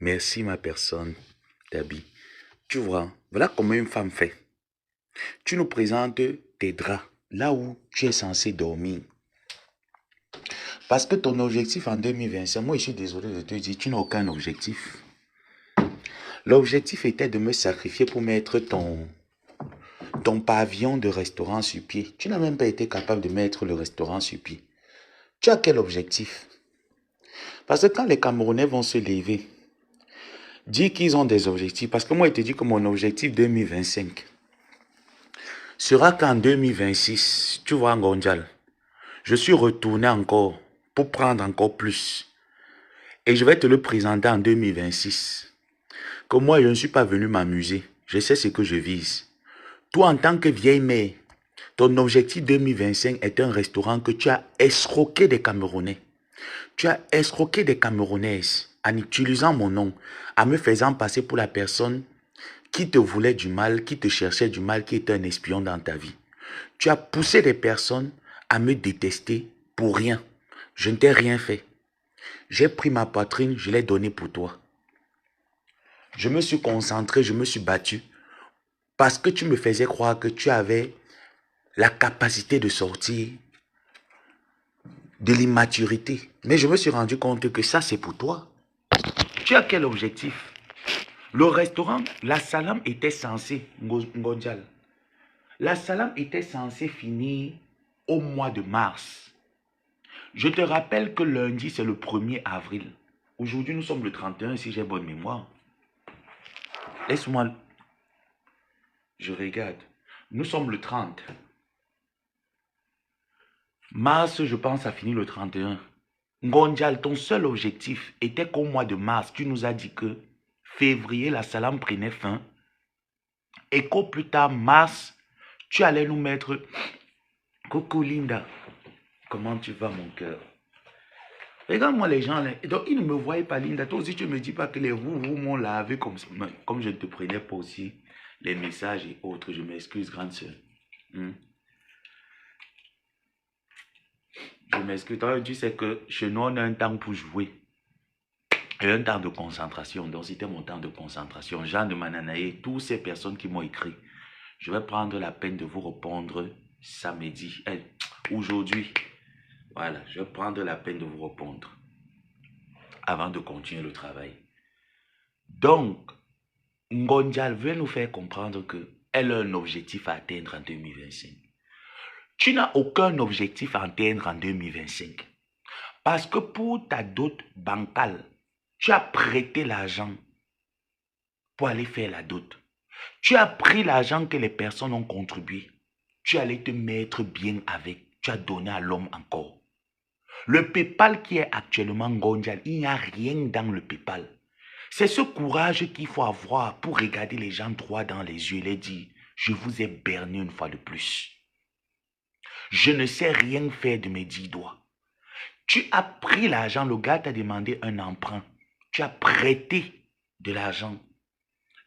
Merci ma personne, Dabi. Tu vois, voilà comment une femme fait. Tu nous présentes tes draps, là où tu es censé dormir. Parce que ton objectif en 2025, moi je suis désolé de te dire, tu n'as aucun objectif. L'objectif était de me sacrifier pour mettre ton pavillon de restaurant sur pied. Tu n'as même pas été capable de mettre le restaurant sur pied. Tu as quel objectif? Parce que quand les Camerounais vont se lever, dire qu'ils ont des objectifs, parce que moi je te dis que mon objectif 2025 sera qu'en 2026, tu vois Ngondial, je suis retourné encore pour prendre encore plus. Et je vais te le présenter en 2026. Que moi je ne suis pas venu m'amuser. Je sais ce que je vise. Toi en tant que vieille mère, ton objectif 2025 est un restaurant que tu as escroqué des Camerounais. Tu as escroqué des Camerounaises en utilisant mon nom, en me faisant passer pour la personne qui te voulait du mal, qui te cherchait du mal, qui était un espion dans ta vie. Tu as poussé des personnes à me détester pour rien. Je ne t'ai rien fait. J'ai pris ma poitrine, je l'ai donnée pour toi. Je me suis concentré, je me suis battu parce que tu me faisais croire que tu avais la capacité de sortir de l'immaturité. Mais je me suis rendu compte que ça, c'est pour toi. Tu as quel objectif? Le restaurant, la salam était censée, Ngondial, la salam était censée finir au mois de mars. Je te rappelle que lundi, c'est le 1er avril. Aujourd'hui, nous sommes le 31, si j'ai bonne mémoire. Laisse-moi, je regarde. Nous sommes le 30. Mars, je pense, a fini le 31. Ngondial, ton seul objectif était qu'au mois de mars, tu nous as dit que février, la salam prenait fin. Et qu'au plus tard, mars, tu allais nous mettre... Coucou Linda, comment tu vas mon cœur? Regarde-moi les gens là. Donc ils ne me voyaient pas Linda. Toi aussi tu ne me dis pas que les vous m'ont lavé comme je ne te prenais pas aussi les messages et autres. Je m'excuse grande soeur. Je m'excuse. Toi tu sais que chez nous on a un temps pour jouer. Et un temps de concentration. Donc c'était mon temps de concentration. Jean de Mananaï, toutes ces personnes qui m'ont écrit. Je vais prendre la peine de vous répondre samedi. Aujourd'hui. Voilà, je vais prendre la peine de vous répondre avant de continuer le travail. Donc, Ngondial veut nous faire comprendre qu'elle a un objectif à atteindre en 2025. Tu n'as aucun objectif à atteindre en 2025. Parce que pour ta dot bancale, tu as prêté l'argent pour aller faire la dot. Tu as pris l'argent que les personnes ont contribué. Tu allais te mettre bien avec. Tu as donné à l'homme encore. Le PayPal qui est actuellement Ngondial, il n'y a rien dans le PayPal. C'est ce courage qu'il faut avoir pour regarder les gens droit dans les yeux et les dire, je vous ai berné une fois de plus. Je ne sais rien faire de mes 10 doigts. Tu as pris l'argent, le gars t'a demandé un emprunt. Tu as prêté de l'argent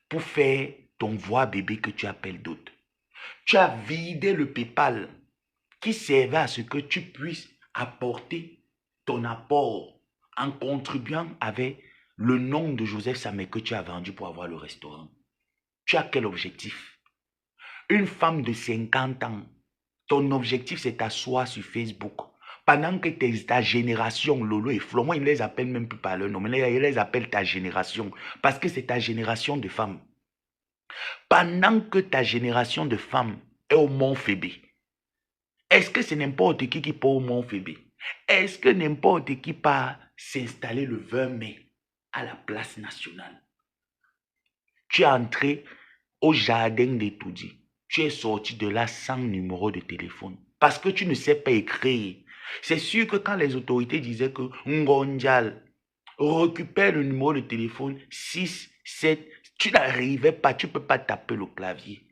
pour faire ton voix bébé que tu appelles d'autres. Tu as vidé le PayPal qui servait à ce que tu puisses apporter ton apport en contribuant avec le nom de Joseph Samé que tu as vendu pour avoir le restaurant. Tu as quel objectif? Une femme de 50 ans, ton objectif c'est t'asseoir sur Facebook. Pendant que ta génération, Lolo et Flo, moi, ils ne les appellent même plus par leur nom, mais ils les appellent ta génération. Parce que c'est ta génération de femmes. Pendant que ta génération de femmes est au Mont Phébé, est-ce que c'est n'importe qui part au Mont Phébé? Est-ce que n'importe qui part s'installer le 20 mai à la place nationale? Tu es entré au jardin d'Etoudi. Tu es sorti de là sans numéro de téléphone. Parce que tu ne sais pas écrire. C'est sûr que quand les autorités disaient que Ngondial récupère le numéro de téléphone 6, 7, tu n'arrivais pas, tu ne peux pas taper le clavier.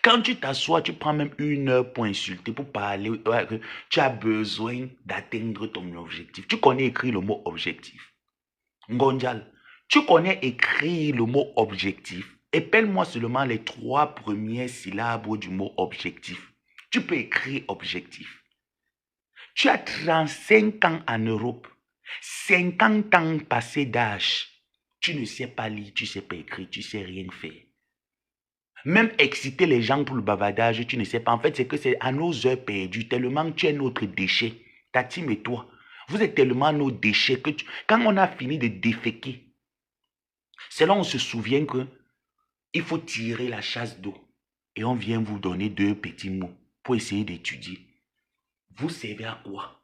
Quand tu t'assois, tu prends même 1 heure pour insulter, pour parler. Tu as besoin d'atteindre ton objectif. Tu connais écrire le mot objectif. Ngondial, tu connais écrire le mot objectif. Épelle-moi seulement les 3 premières syllabes du mot objectif. Tu peux écrire objectif. Tu as 35 ans en Europe, 50 ans passés d'âge. Tu ne sais pas lire, tu ne sais pas écrire, tu ne sais rien faire. Même exciter les gens pour le bavardage, tu ne sais pas. En fait, c'est que c'est à nos heures perdues, tellement tu es notre déchet. Ta team et toi, vous êtes tellement nos déchets que quand on a fini de déféquer, c'est là on se souvient que il faut tirer la chasse d'eau. Et on vient vous donner 2 petits mots pour essayer d'étudier. Vous servez à quoi?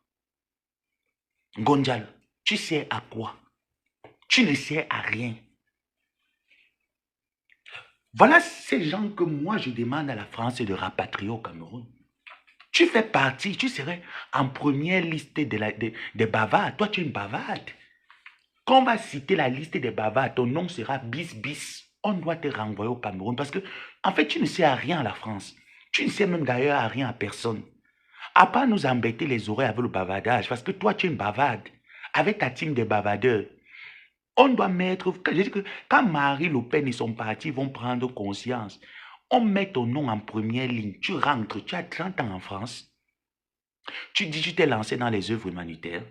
Gonjal, tu sers à quoi? Tu ne sers à rien. Voilà ces gens que moi je demande à la France de rapatrier au Cameroun. Tu fais partie, tu serais en première liste des bavards. Toi, tu es une bavarde. Quand on va citer la liste des bavards, ton nom sera bis bis. On doit te renvoyer au Cameroun parce que, en fait, tu ne sais à rien à la France. Tu ne sais même d'ailleurs à rien à personne. À part nous embêter les oreilles avec le bavardage, parce que toi, tu es une bavarde. Avec ta team de bavardeurs. On doit mettre, je dis que quand Marie Le Pen et son parti vont prendre conscience, on met ton nom en première ligne. Tu rentres, tu as 30 ans en France. Tu dis que tu t'es lancé dans les œuvres humanitaires.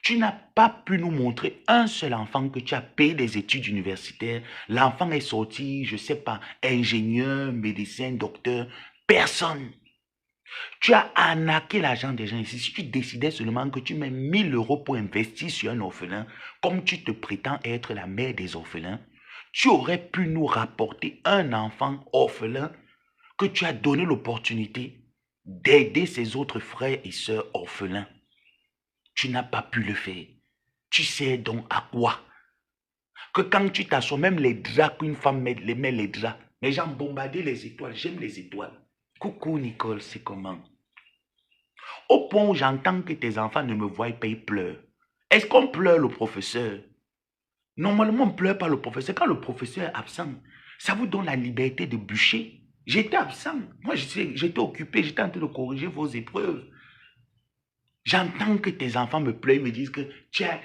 Tu n'as pas pu nous montrer un seul enfant que tu as payé des études universitaires. L'enfant est sorti, je ne sais pas, ingénieur, médecin, docteur. Personne. Tu as arnaqué l'argent des gens ici. Si tu décidais seulement que tu mets 1000 euros pour investir sur un orphelin, comme tu te prétends être la mère des orphelins, tu aurais pu nous rapporter un enfant orphelin que tu as donné l'opportunité d'aider ses autres frères et sœurs orphelins. Tu n'as pas pu le faire. Tu sais donc à quoi? Que quand tu t'assois, même les draps qu'une femme met les draps, les gens bombardaient les étoiles. J'aime les étoiles. Coucou Nicole, c'est comment? Au point où j'entends que tes enfants ne me voient pas, ils pleurent. Est-ce qu'on pleure le professeur? Normalement, on ne pleure pas le professeur. Quand le professeur est absent, ça vous donne la liberté de bûcher. J'étais absent. Moi, j'étais occupé. J'étais en train de corriger vos épreuves. J'entends que tes enfants me pleurent, ils me disent que tu as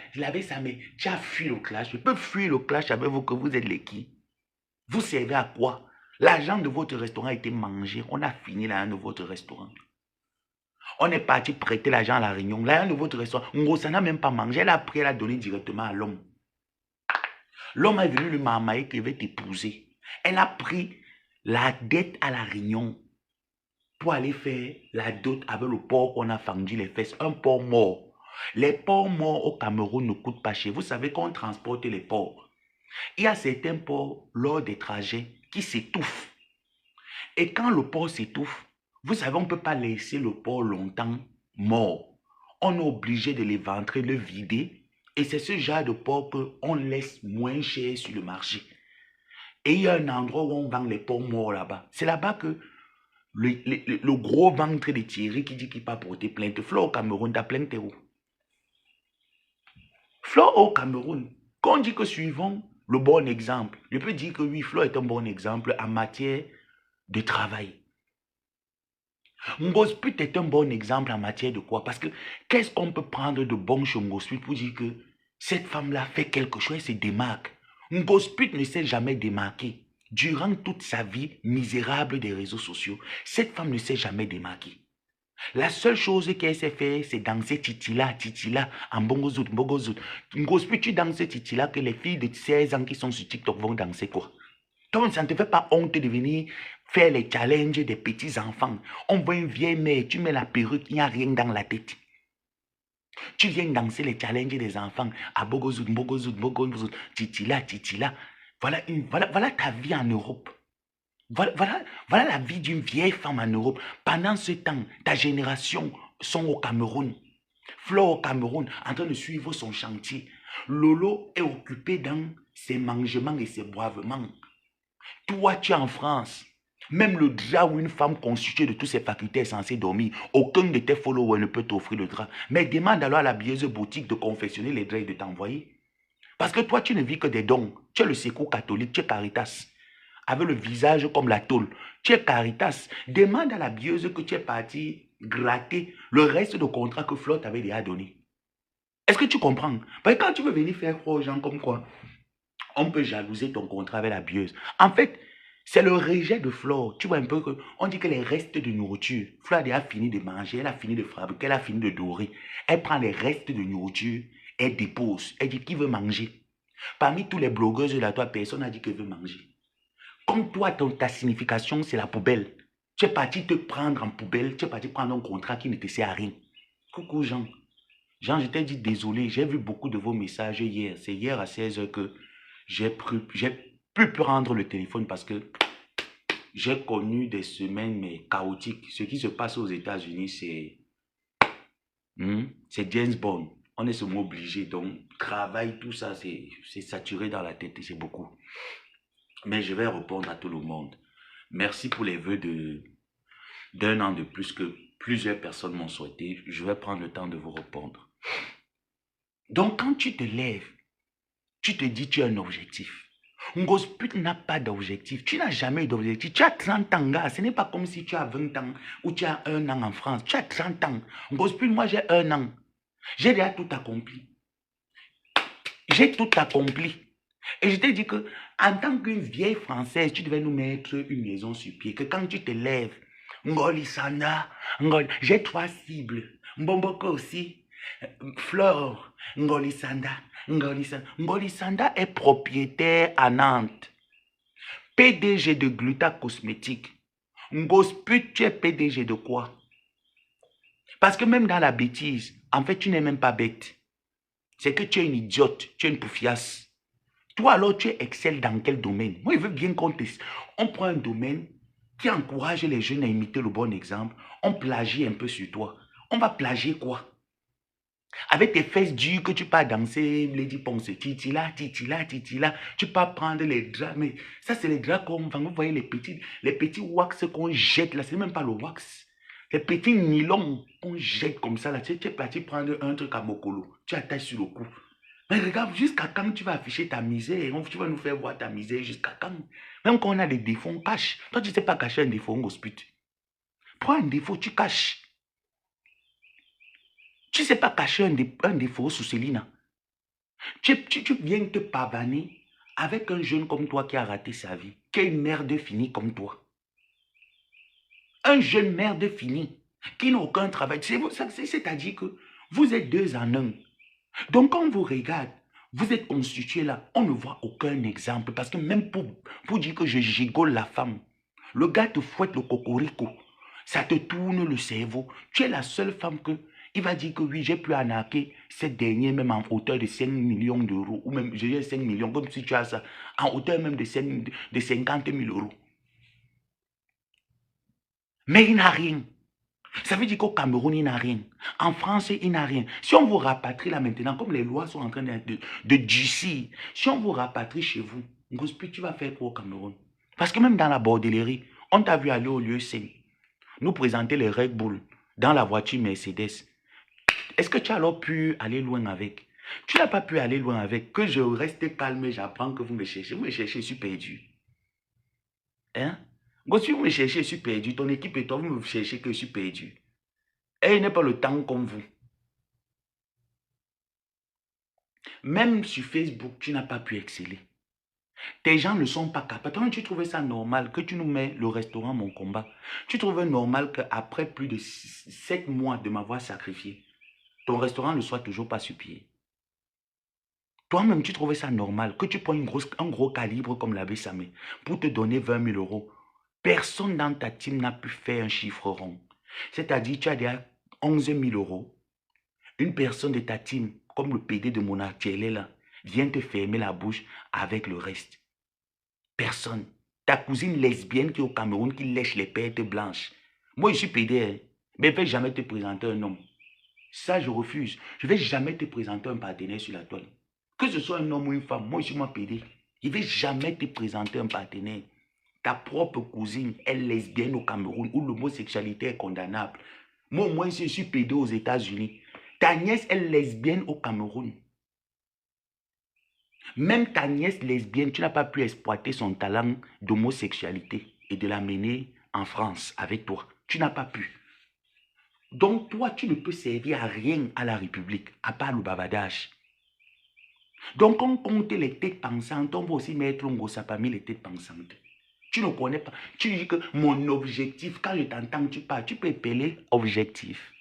fui le clash. Je peux fuir le clash avec vous, que vous êtes les qui? Vous servez à quoi? L'argent de votre restaurant a été mangé. On a fini l'argent de votre restaurant. On est parti prêter l'argent à la réunion. L'argent de votre restaurant, ça n'a même pas mangé. Elle a pris, elle a donné directement à l'homme. L'homme est venu lui marmailler qu'il veut t'épouser. Elle a pris la dette à la réunion pour aller faire la dot avec le porc qu'on a fendu les fesses. Un porc mort. Les porcs morts au Cameroun ne coûtent pas cher. Vous savez qu'on transporte les porcs. Il y a certains porcs lors des trajets qui s'étouffent. Et quand le porc s'étouffe, vous savez, on ne peut pas laisser le porc longtemps mort. On est obligé de l'éventrer, le vider. Et c'est ce genre de porc qu'on laisse moins cher sur le marché. Et il y a un endroit où on vend les porcs morts là-bas. C'est là-bas que le gros ventre de Thierry qui dit qu'il va porter plainte. Flo au Cameroun, t'as plainte où? Flo au Cameroun, quand on dit que suivons le bon exemple, je peux dire que oui, Flo est un bon exemple en matière de travail. Ngosput est un bon exemple en matière de quoi? Parce que qu'est-ce qu'on peut prendre de bon chez Ngosput pour dire que cette femme-là fait quelque chose, elle se démarque? Ngosput ne s'est jamais démarqué. Durant toute sa vie misérable des réseaux sociaux, cette femme ne s'est jamais démarquée. La seule chose qu'elle sait faire, c'est danser titila, en bongozout, bongozout. Ngosput, tu danses titila que les filles de 16 ans qui sont sur TikTok vont danser quoi? Donc, ça ne te fait pas honte de venir faire les challenges des petits enfants. On voit une vieille mère, tu mets la perruque, il n'y a rien dans la tête. Tu viens danser les challenges des enfants à Bogozout, Bogozout, Bogozout, titila, titila. Voilà ta vie en Europe. Voilà la vie d'une vieille femme en Europe. Pendant ce temps, ta génération sont au Cameroun. Flo au Cameroun, en train de suivre son chantier. Lolo est occupé dans ses mangements et ses boivements. Toi, tu es en France. Même le drap où une femme constituée de toutes ses facultés est censée dormir, aucun de tes followers ne peut t'offrir le drap. Mais demande alors à la bieuse boutique de confectionner les draps et de t'envoyer. Parce que toi, tu ne vis que des dons. Tu es le secours catholique, tu es Caritas. Avec le visage comme la tôle. Tu es Caritas. Demande à la bieuse que tu es parti gratter le reste de contrat que Flo t'avait déjà donné. Est-ce que tu comprends? Parce que quand tu veux venir faire croire aux gens comme quoi on peut jalouser ton contrat avec la bieuse. En fait, c'est le rejet de Flore. Tu vois un peu que on dit que les restes de nourriture, Flore a fini de manger, elle a fini de fabriquer, elle a fini de dorer. Elle prend les restes de nourriture, elle dépose. Elle dit qui veut manger. Parmi tous les blogueurs là, toi, personne n'a dit qu'elle veut manger. Comme toi, ta signification, c'est la poubelle. Tu es parti te prendre en poubelle, tu es parti prendre un contrat qui ne te sert à rien. Coucou Jean. Jean, je t'ai dit désolé, j'ai vu beaucoup de vos messages hier. C'est hier à 16 h que j'ai pu prendre le téléphone parce que j'ai connu des semaines mais chaotiques. Ce qui se passe aux États-Unis, c'est James Bond. On est seulement obligé. Donc, travail, tout ça, c'est saturé dans la tête et c'est beaucoup. Mais je vais répondre à tout le monde. Merci pour les vœux d'un an de plus que plusieurs personnes m'ont souhaité. Je vais prendre le temps de vous répondre. Donc, quand tu te lèves, tu te dis tu as un objectif. Ngosput n'a pas d'objectif. Tu n'as jamais eu d'objectif. Tu as 30 ans, gars. Ce n'est pas comme si tu as 20 ans ou tu as 1 an en France. Tu as 30 ans. Ngosput, moi, j'ai 1 an. J'ai déjà tout accompli. J'ai tout accompli. Et je t'ai dit que, en tant qu'une vieille Française, tu devais nous mettre une maison sur pied. Que quand tu te lèves, Ngolisanda, j'ai 3 cibles. Mbomboko aussi. Flore, Ngolisanda. Ngolisanda est propriétaire à Nantes. PDG de Gluta Cosmétique. Ngosput, tu es PDG de quoi? Parce que même dans la bêtise, en fait, tu n'es même pas bête. C'est que tu es une idiote, tu es une poufiasse. Toi, alors, tu excelles dans quel domaine? Moi, je veux bien qu'on teste. On prend un domaine qui encourage les jeunes à imiter le bon exemple. On plagie un peu sur toi. On va plagier quoi? Avec tes fesses dures que tu pars danser, Lady Ponce, titila, titila, titila, tu pars prendre les draps. Mais ça, c'est les draps qu'on vend. Vous voyez les petits wax qu'on jette là. C'est même pas le wax. Les petits nylons qu'on jette comme ça là. Tu es parti prendre un truc à Mokolo. Tu attaches sur le cou. Mais regarde, jusqu'à quand tu vas afficher ta misère? Tu vas nous faire voir ta misère jusqu'à quand? Même quand on a des défauts, on cache. Toi, tu ne sais pas cacher un défaut, on hospite. Prends un défaut, tu caches. Tu ne sais pas cacher un défaut sous Céline. Tu viens te pavaner avec un jeune comme toi qui a raté sa vie, qui est une merde finie comme toi. Un jeune merde fini, qui n'a aucun travail. C'est-à-dire que vous êtes 2 en 1. Donc, quand on vous regarde, vous êtes constitué là, on ne voit aucun exemple. Parce que même pour dire que je gigole la femme, le gars te fouette le cocorico, ça te tourne le cerveau. Tu es la seule femme que, il va dire que oui, j'ai pu arnaquer cette dernière même en hauteur de 5 millions d'euros. Ou même, j'ai 5 millions, comme si tu as ça, en hauteur même de 50 000 euros. Mais il n'a rien. Ça veut dire qu'au Cameroun, il n'a rien. En France, il n'a rien. Si on vous rapatrie là maintenant, comme les lois sont en train de durcir, si on vous rapatrie chez vous, tu vas faire quoi au Cameroun? Parce que même dans la bordellerie, on t'a vu aller au lieu sain, nous présenter les Red Bull dans la voiture Mercedes. Est-ce que tu as alors pu aller loin avec? Tu n'as pas pu aller loin avec. Que je reste calme et j'apprends que vous me cherchez. Vous me cherchez, je suis perdu. Hein? Si vous me cherchez, je suis perdu. Ton équipe et toi, vous me cherchez que je suis perdu. Et il n'est pas le temps comme vous. Même sur Facebook, tu n'as pas pu exceller. Tes gens ne sont pas capables. Toi, tu trouvais ça normal que tu nous mets le restaurant Mon Combat. Tu trouvais normal qu'après plus de 7 mois de m'avoir sacrifié, ton restaurant ne soit toujours pas sur pied. Toi-même, tu trouvais ça normal que tu prends un gros calibre comme l'abbé Samé pour te donner 20 000 euros. Personne dans ta team n'a pu faire un chiffre rond. C'est-à-dire, tu as déjà 11 000 euros. Une personne de ta team, comme le PD de Monartier là, vient te fermer la bouche avec le reste. Personne. Ta cousine lesbienne qui est au Cameroun qui lèche les pertes blanches. Moi, je suis PD, hein, mais je ne vais jamais te présenter un homme. Ça, je refuse. Je ne vais jamais te présenter un partenaire sur la toile. Que ce soit un homme ou une femme, moi, je suis moi PD. Je ne vais jamais te présenter un partenaire. Ta propre cousine est lesbienne au Cameroun où l'homosexualité est condamnable. Moi, au moins, je suis PD aux États-Unis. Ta nièce est lesbienne au Cameroun. Même ta nièce lesbienne, tu n'as pas pu exploiter son talent d'homosexualité et de l'amener en France avec toi. Tu n'as pas pu. Donc toi, tu ne peux servir à rien à la République, à part le bavardage. Donc on compte les têtes pensantes, on va aussi mettre un gros parmi les têtes pensantes. Tu ne connais pas. Tu dis que mon objectif, quand je t'entends, tu parles, tu peux appeler objectif.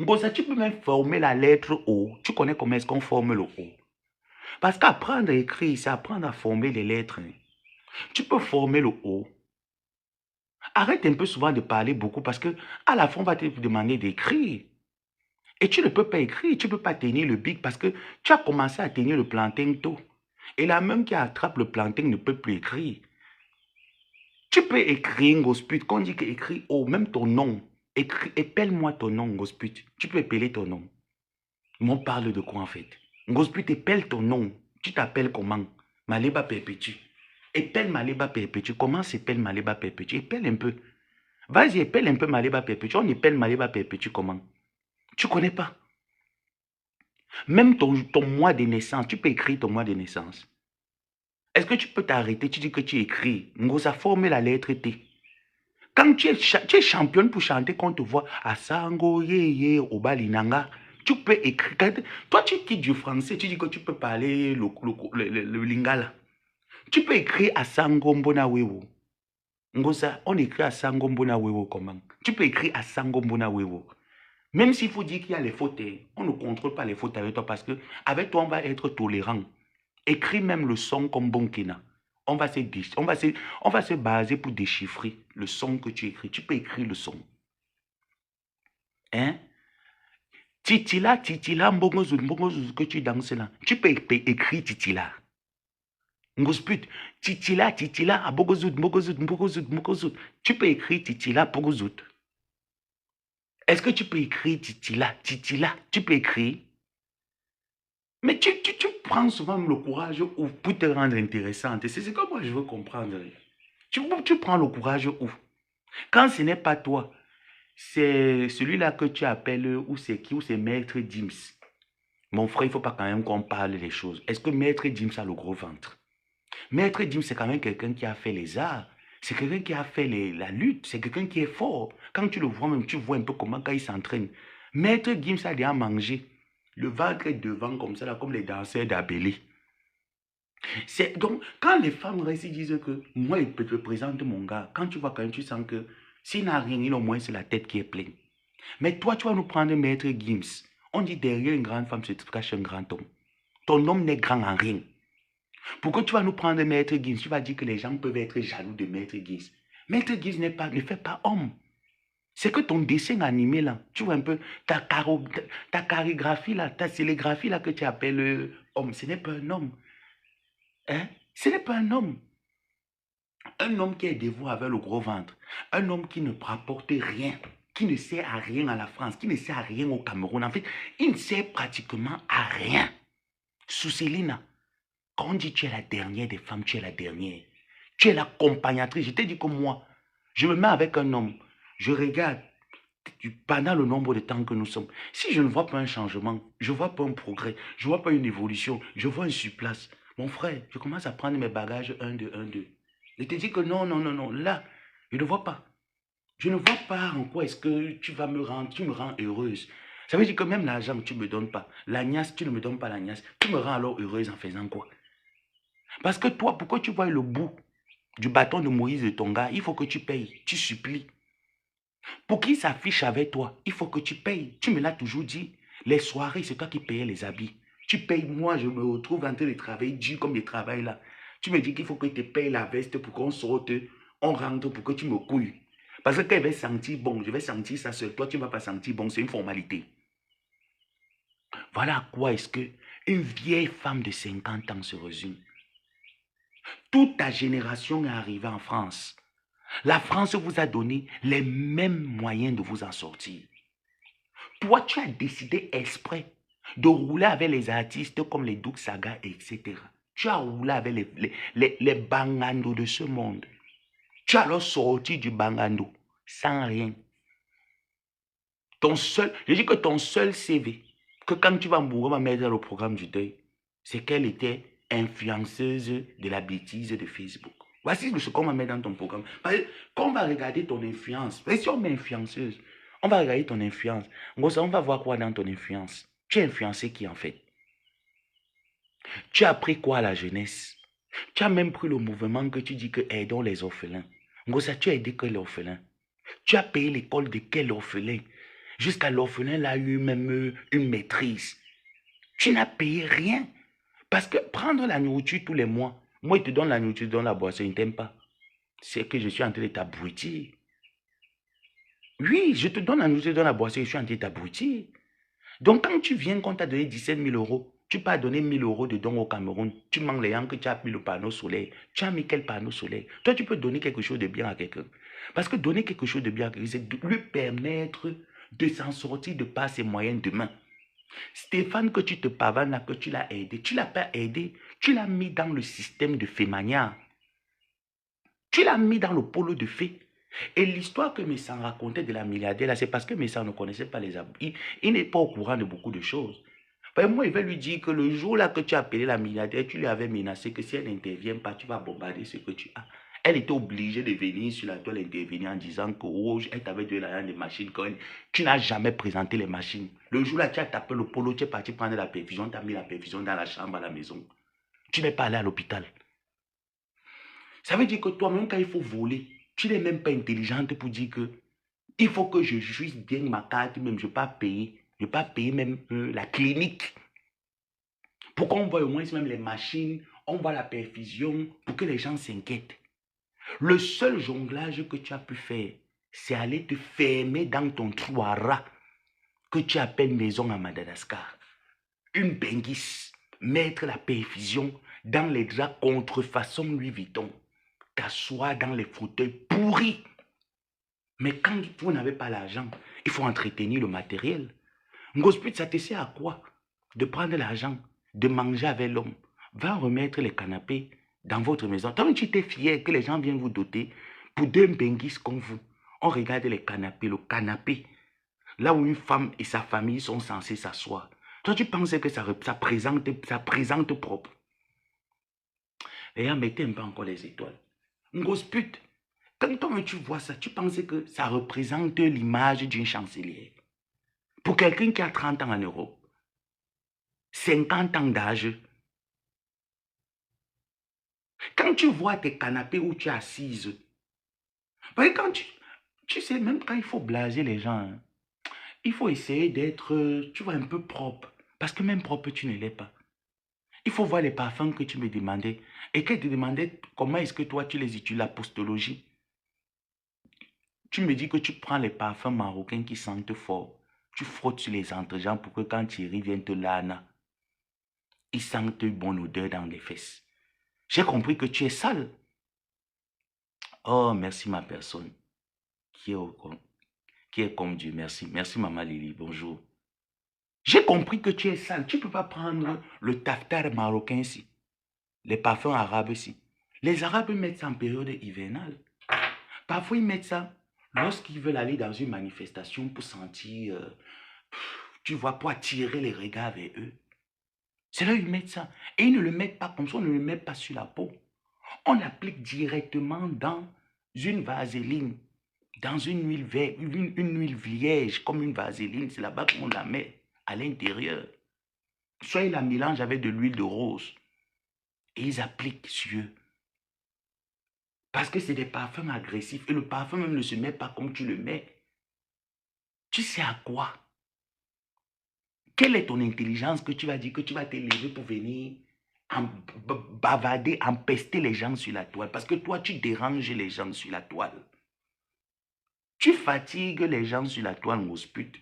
Gossa, tu peux même former la lettre O. Tu connais comment est-ce qu'on forme le O. Parce qu'apprendre à écrire, c'est apprendre à former les lettres. Tu peux former le O. Arrête un peu souvent de parler beaucoup parce que à la fin, on va te demander d'écrire. Et tu ne peux pas écrire, tu ne peux pas tenir le bic parce que tu as commencé à tenir le plantain tôt. Et la même qui attrape le plantain ne peut plus écrire. Tu peux écrire Ngosput. Quand on dit que écris oh, même ton nom. Épelle-moi ton nom, Ngosput. Tu peux épeler ton nom. Mais on parle de quoi en fait? Ngosput, épelle ton nom. Tu t'appelles comment? Maleba Perpétue. Épelle Maleba Perpétue. Comment s'épelle Maleba Perpétue? Épelle un peu. Vas-y, épelle un peu Maleba Perpétue. On épelle Maleba Perpétue comment? Tu ne connais pas. Même ton mois de naissance, tu peux écrire ton mois de naissance. Est-ce que tu peux t'arrêter? Tu dis que tu écris. Ngosa forme la lettre T. Quand tu es championne pour chanter, quand on te voit à Sango, Yeye, Obalinanga, tu peux écrire. Toi, tu quittes du français, tu dis que tu peux parler le lingala. Tu peux écrire à Sango Mbona Wewo. Ngosa, on écrit à Sango Mbona Wewo comment? Tu peux écrire à Sango Mbona Wewo. Même s'il faut dire qu'il y a les fautes, on ne contrôle pas les fautes avec toi parce que avec toi, on va être tolérant. Écris même le son comme Bonkina. On va se baser pour déchiffrer le son que tu écris. Tu peux écrire le son. Hein? Titila, mbongozuz que tu danses là. Tu peux écrire titila. Ngosput, titila, abogozut, mbogozut. Tu peux écrire titila, bogozut. Est-ce que tu peux écrire titila? Tu peux écrire? Mais tu prends souvent le courage pour te rendre intéressante. C'est ce que moi je veux comprendre. Tu prends le courage où? Quand ce n'est pas toi, c'est celui-là que tu appelles, ou c'est qui, ou c'est Maître Dims. Mon frère, il ne faut pas quand même qu'on parle des choses. Est-ce que Maître Dims a le gros ventre? Maître Dims, c'est quand même quelqu'un qui a fait les arts. C'est quelqu'un qui a fait la lutte. C'est quelqu'un qui est fort. Quand tu le vois même, tu vois un peu comment quand il s'entraîne. Maître Dims a déjà mangé. Le ventre est devant comme ça, là, comme les danseurs d'Abélé. Donc, quand les femmes restent, ils disent que moi, je te présente mon gars. Quand tu vois quand même, tu sens que s'il n'a rien, il au moins c'est la tête qui est pleine. Mais toi, tu vas nous prendre Maître Gims. On dit derrière une grande femme se cache un grand homme. Ton homme n'est grand en rien. Pourquoi tu vas nous prendre Maître Gims? Tu vas dire que les gens peuvent être jaloux de Maître Gims. Maître Gims ne fait pas homme. C'est que ton dessin animé là, tu vois un peu ta chorégraphie là, ta scénographie là que tu appelles homme, ce n'est pas un homme. Hein? Ce n'est pas un homme. Un homme qui est dévoué avec le gros ventre. Un homme qui ne rapporte rien, qui ne sert à rien à la France, qui ne sert à rien au Cameroun. En fait, il ne sert pratiquement à rien. Sousélina, quand on dit tu es la dernière des femmes, tu es la dernière. Tu es l'accompagnatrice. Je t'ai dit que moi, je me mets avec un homme. Je regarde pendant le nombre de temps que nous sommes. Si je ne vois pas un changement, je ne vois pas un progrès, je ne vois pas une évolution, je vois un surplace. Mon frère, je commence à prendre mes bagages un, deux. Je te dis que non, là, je ne vois pas. Je ne vois pas en quoi est-ce que tu me rends heureuse. Ça veut dire que même l'argent que tu ne me donnes pas, l'agnace, tu ne me donnes pas l'agnace, tu me rends alors heureuse en faisant quoi? Parce que toi, pourquoi tu vois le bout du bâton de Moïse de ton gars, il faut que tu payes, tu supplies. Pour qu'il s'affiche avec toi, il faut que tu payes. Tu me l'as toujours dit. Les soirées, c'est toi qui payais les habits. Tu payes, moi, je me retrouve en train de travailler dur comme je travaille là. Tu me dis qu'il faut que tu payes la veste pour qu'on sorte, on rentre pour que tu me couilles. Parce que quand je vais sentir bon, je vais sentir ça seul. Toi, tu ne vas pas sentir bon, c'est une formalité. Voilà à quoi est-ce que une vieille femme de 50 ans se résume. Toute ta génération est arrivée en France. La France vous a donné les mêmes moyens de vous en sortir. Toi, tu as décidé exprès de rouler avec les artistes comme les Doug Saga, etc. Tu as roulé avec les bangandos de ce monde. Tu as alors sorti du bangando sans rien. Je dis que ton seul CV, que quand tu vas mourir, on va mettre dans le programme du deuil, c'est qu'elle était influenceuse de la bêtise de Facebook. Voici ce qu'on va mettre dans ton programme. Parce que quand on va regarder ton influence, si on met influenceuse, on va regarder ton influence. On va voir quoi dans ton influence. Tu es influencé qui en fait? Tu as appris quoi à la jeunesse? Tu as même pris le mouvement que tu dis que aidons les orphelins. Tu as aidé que les orphelins. Tu as payé l'école de quel orphelin? Jusqu'à l'orphelin, là, a eu même une maîtrise. Tu n'as payé rien. Parce que prendre la nourriture tous les mois, moi, il te donne la nourriture, il te donne la boisson, il ne t'aime pas. C'est que je suis en train de t'abrutir. Oui, je te donne la nourriture, je te donne la boisson, je suis en train de t'abrutir. Donc, quand tu viens, qu'on t'a donné 17 000 euros, tu peux donner 1 000 euros de dons au Cameroun, tu manques les gens que tu as mis le panneau solaire. Tu as mis quel panneau solaire? Toi, tu peux donner quelque chose de bien à quelqu'un. Parce que donner quelque chose de bien à quelqu'un, c'est de lui permettre de s'en sortir de par ses moyens demain. Stéphane, que tu te pavanes là, que tu l'as aidé, tu ne l'as pas aidé, tu l'as mis dans le système de Fémania. Tu l'as mis dans le polo de fée. Et l'histoire que Messan racontait de la milliardaire, là, c'est parce que Messan ne connaissait pas les abus. Il n'est pas au courant de beaucoup de choses. Moi, il va lui dire que le jour là que tu as appelé la milliardaire, tu lui avais menacé que si elle n'intervient pas, tu vas bombarder ce que tu as. Elle était obligée de venir sur la toile intervenir en disant que oh, elle t'avait donné l'argent des machines. Tu n'as jamais présenté les machines. Le jour là, tu as tapé le polo, tu es parti prendre la perfusion, tu as mis la perfusion dans la chambre à la maison. Tu n'es pas allé à l'hôpital. Ça veut dire que toi-même, quand il faut voler, tu n'es même pas intelligente pour dire que il faut que je jouisse bien ma carte, même je ne vais pas payer même la clinique. Pour qu'on voit au moins même les machines, on voit la perfusion, pour que les gens s'inquiètent. Le seul jonglage que tu as pu faire, c'est aller te fermer dans ton trou à rat que tu appelles maison à Madagascar. Une benguisse, mettre la perfusion dans les draps contrefaçon Louis Vuitton, t'asseoir dans les fauteuils pourris. Mais quand vous n'avez pas l'argent, il faut entretenir le matériel. Ngosput, ça te sert à quoi? De prendre l'argent, de manger avec l'homme. Va remettre les canapés dans votre maison. Tant que tu étais fier que les gens viennent vous doter, pour deux benguis comme vous, on regarde les canapés, le canapé, là où une femme et sa famille sont censés s'asseoir. Toi, tu pensais que ça présente propre. Et là, mettez un peu encore les étoiles. Ngosput, quand toi, tu vois ça, tu pensais que ça représente l'image d'une chancelière. Pour quelqu'un qui a 30 ans en Europe, 50 ans d'âge, quand tu vois tes canapés où tu es assise, quand tu sais, même quand il faut blaser les gens, hein, il faut essayer d'être, tu vois, un peu propre. Parce que même propre, tu ne l'es pas. Il faut voir les parfums que tu me demandais. Et qu'elle te demandait comment est-ce que toi, tu les utilises, la postologie. Tu me dis que tu prends les parfums marocains qui sentent fort. Tu frottes sur les entrejambes pour que quand Thierry vienne te lana, ils sentent une bonne odeur dans les fesses. J'ai compris que tu es sale. Oh, merci ma personne qui est comme Dieu. Merci. Merci maman Lily. Bonjour. J'ai compris que tu es sale. Tu ne peux pas prendre le taftar marocain ici. Les parfums arabes ici. Les Arabes mettent ça en période hivernale. Parfois, ils mettent ça lorsqu'ils veulent aller dans une manifestation pour sentir, tu vois, pour attirer les regards vers eux. C'est là où ils mettent ça. Et ils ne le mettent pas comme ça, on ne le met pas sur la peau. On l'applique directement dans une vaseline, dans une huile, une huile vierge, comme une vaseline. C'est là-bas qu'on la met à l'intérieur. Soit ils la mélangent avec de l'huile de rose et ils appliquent sur eux. Parce que c'est des parfums agressifs et le parfum même ne se met pas comme tu le mets. Tu sais à quoi? Quelle est ton intelligence que tu vas dire que tu vas te lever pour venir bavader, empester les gens sur la toile? Parce que toi, tu déranges les gens sur la toile. Tu fatigues les gens sur la toile, Ngosput.